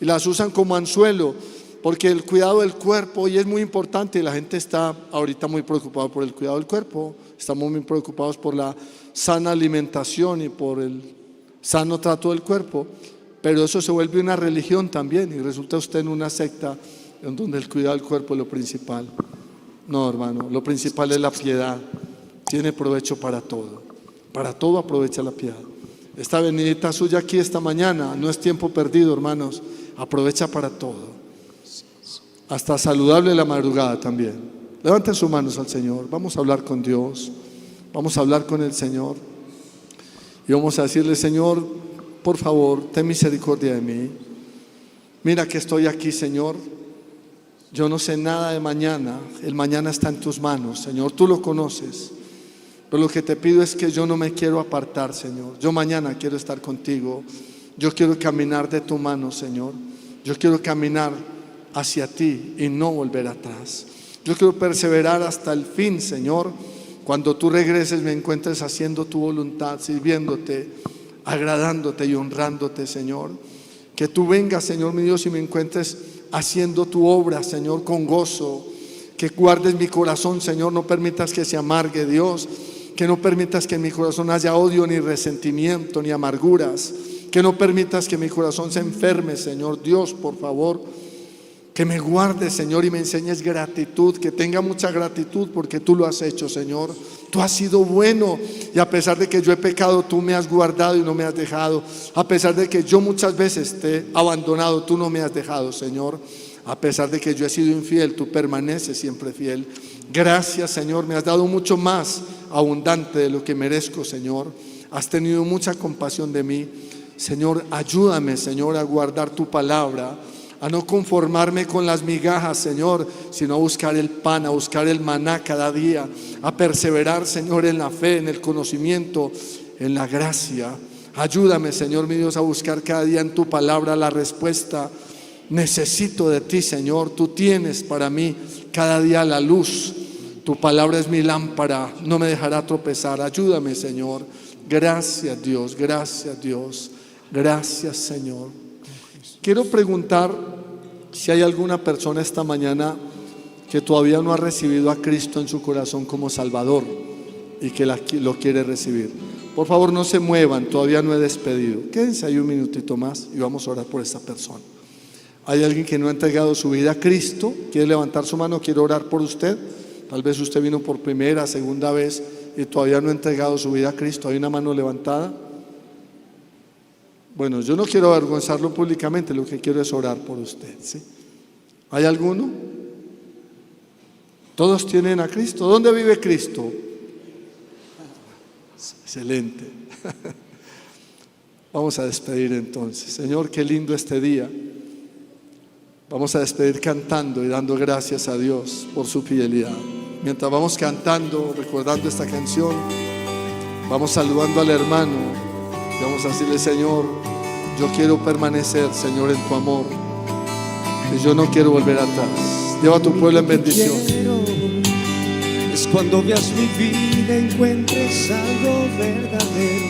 y las usan como anzuelo, porque el cuidado del cuerpo hoy es muy importante y la gente está ahorita muy preocupada por el cuidado del cuerpo. Estamos muy preocupados por la sana alimentación y por el sano trato del cuerpo, pero eso se vuelve una religión también y resulta usted en una secta en donde el cuidado del cuerpo es lo principal. No, hermano, lo principal es la piedad. Tiene provecho para todo aprovecha la piedad. Esta venidita suya aquí esta mañana no es tiempo perdido, hermanos, aprovecha para todo, hasta saludable la madrugada también. Levanten sus manos al Señor, vamos a hablar con Dios, vamos a hablar con el Señor y vamos a decirle: Señor, por favor, ten misericordia de mí. Mira que estoy aquí, Señor. Yo no sé nada de mañana, el mañana está en tus manos, Señor, tú lo conoces. Pero lo que te pido es que yo no me quiero apartar, Señor. Yo mañana quiero estar contigo. Yo quiero caminar de tu mano, Señor. Yo quiero caminar hacia ti y no volver atrás. Yo quiero perseverar hasta el fin, Señor. Cuando tú regreses me encuentres haciendo tu voluntad, sirviéndote, agradándote y honrándote, Señor. Que tú vengas, Señor mi Dios, y me encuentres haciendo tu obra, Señor, con gozo. Que guardes mi corazón, Señor. No permitas que se amargue, Dios. Que no permitas que en mi corazón haya odio, ni resentimiento, ni amarguras. Que no permitas que mi corazón se enferme, Señor. Dios, por favor, que me guardes, Señor, y me enseñes gratitud. Que tenga mucha gratitud porque tú lo has hecho, Señor. Tú has sido bueno y a pesar de que yo he pecado, tú me has guardado y no me has dejado. A pesar de que yo muchas veces te he abandonado, tú no me has dejado, Señor. A pesar de que yo he sido infiel, tú permaneces siempre fiel. Gracias, Señor, me has dado mucho más abundante de lo que merezco, Señor. Has tenido mucha compasión de mí. Señor, ayúdame, Señor, a guardar tu palabra, a no conformarme con las migajas, Señor, sino a buscar el pan, a buscar el maná cada día, a perseverar, Señor, en la fe, en el conocimiento, en la gracia. Ayúdame, Señor mi Dios, a buscar cada día en tu palabra la respuesta. Necesito de ti, Señor. Tú tienes para mí cada día la luz. Tu palabra es mi lámpara, no me dejará tropezar. Ayúdame, Señor. Gracias, Dios. Gracias, Dios. Gracias, Señor. Quiero preguntar si hay alguna persona esta mañana que todavía no ha recibido a Cristo en su corazón como Salvador y que lo quiere recibir. Por favor, no se muevan, todavía no he despedido. Quédense ahí un minutito más y vamos a orar por esta persona. ¿Hay alguien que no ha entregado su vida a Cristo? ¿Quiere levantar su mano? ¿Quiere orar por usted? Tal vez usted vino por primera, segunda vez y todavía no ha entregado su vida a Cristo. ¿Hay una mano levantada? Bueno, yo no quiero avergonzarlo públicamente, lo que quiero es orar por usted, ¿sí? ¿Hay alguno? Todos tienen a Cristo. ¿Dónde vive Cristo? Excelente. Vamos a despedir entonces. Señor, qué lindo este día. Vamos a despedir cantando y dando gracias a Dios por su fidelidad. Mientras vamos cantando, recordando esta canción, vamos saludando al hermano y vamos a decirle: Señor, yo quiero permanecer, Señor, en tu amor y yo no quiero volver atrás. Lleva a tu pueblo en bendición. Es cuando veas mi vida, encuentres algo verdadero,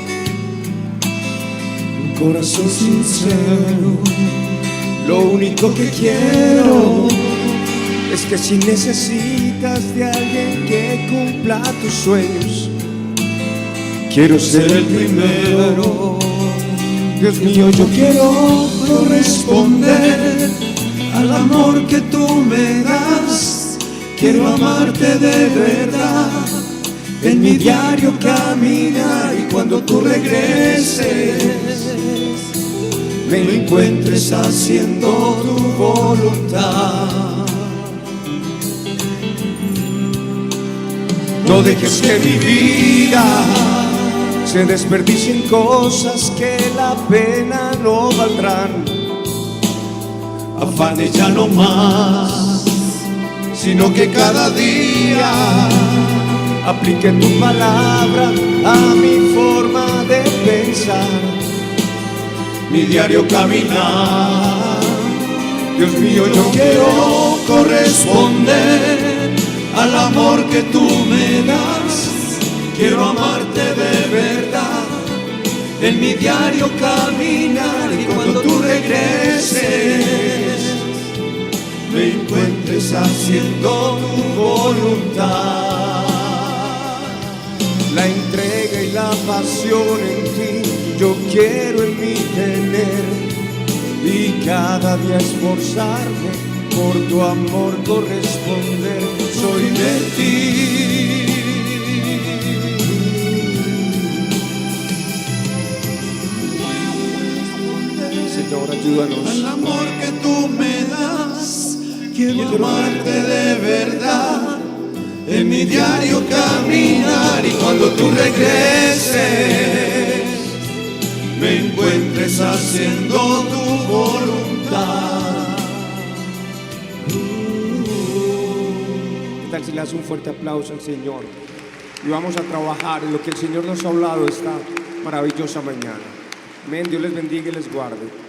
un corazón sincero. Lo único que quiero es que si necesitas de alguien que cumpla tus sueños, quiero ser el primero. Dios mío, yo quiero corresponder al amor que tú me das. Quiero amarte de verdad en mi diario caminar, y cuando tú regreses me encuentres haciendo tu voluntad. No dejes que mi vida se desperdicie en cosas que la pena no valdrán. Afanes ya no más, sino que cada día aplique tu palabra a mi forma de pensar, mi diario caminar. Dios mío, yo quiero corresponder al amor que tú me das. Quiero amarte de verdad, en mi diario caminar, y cuando tú regreses me encuentres haciendo tu voluntad. La entrega y la pasión en ti yo quiero en mí tener, y cada día esforzarme por tu amor corresponder. Soy de ti. Señor, ayúdanos. Al amor que tú me das, quiero amarte de verdad, en mi diario caminar, y cuando tú regreses me encuentres haciendo tu voluntad. ¿Qué tal si le das un fuerte aplauso al Señor? Y vamos a trabajar en lo que el Señor nos ha hablado esta maravillosa mañana. Amén. Dios les bendiga y les guarde.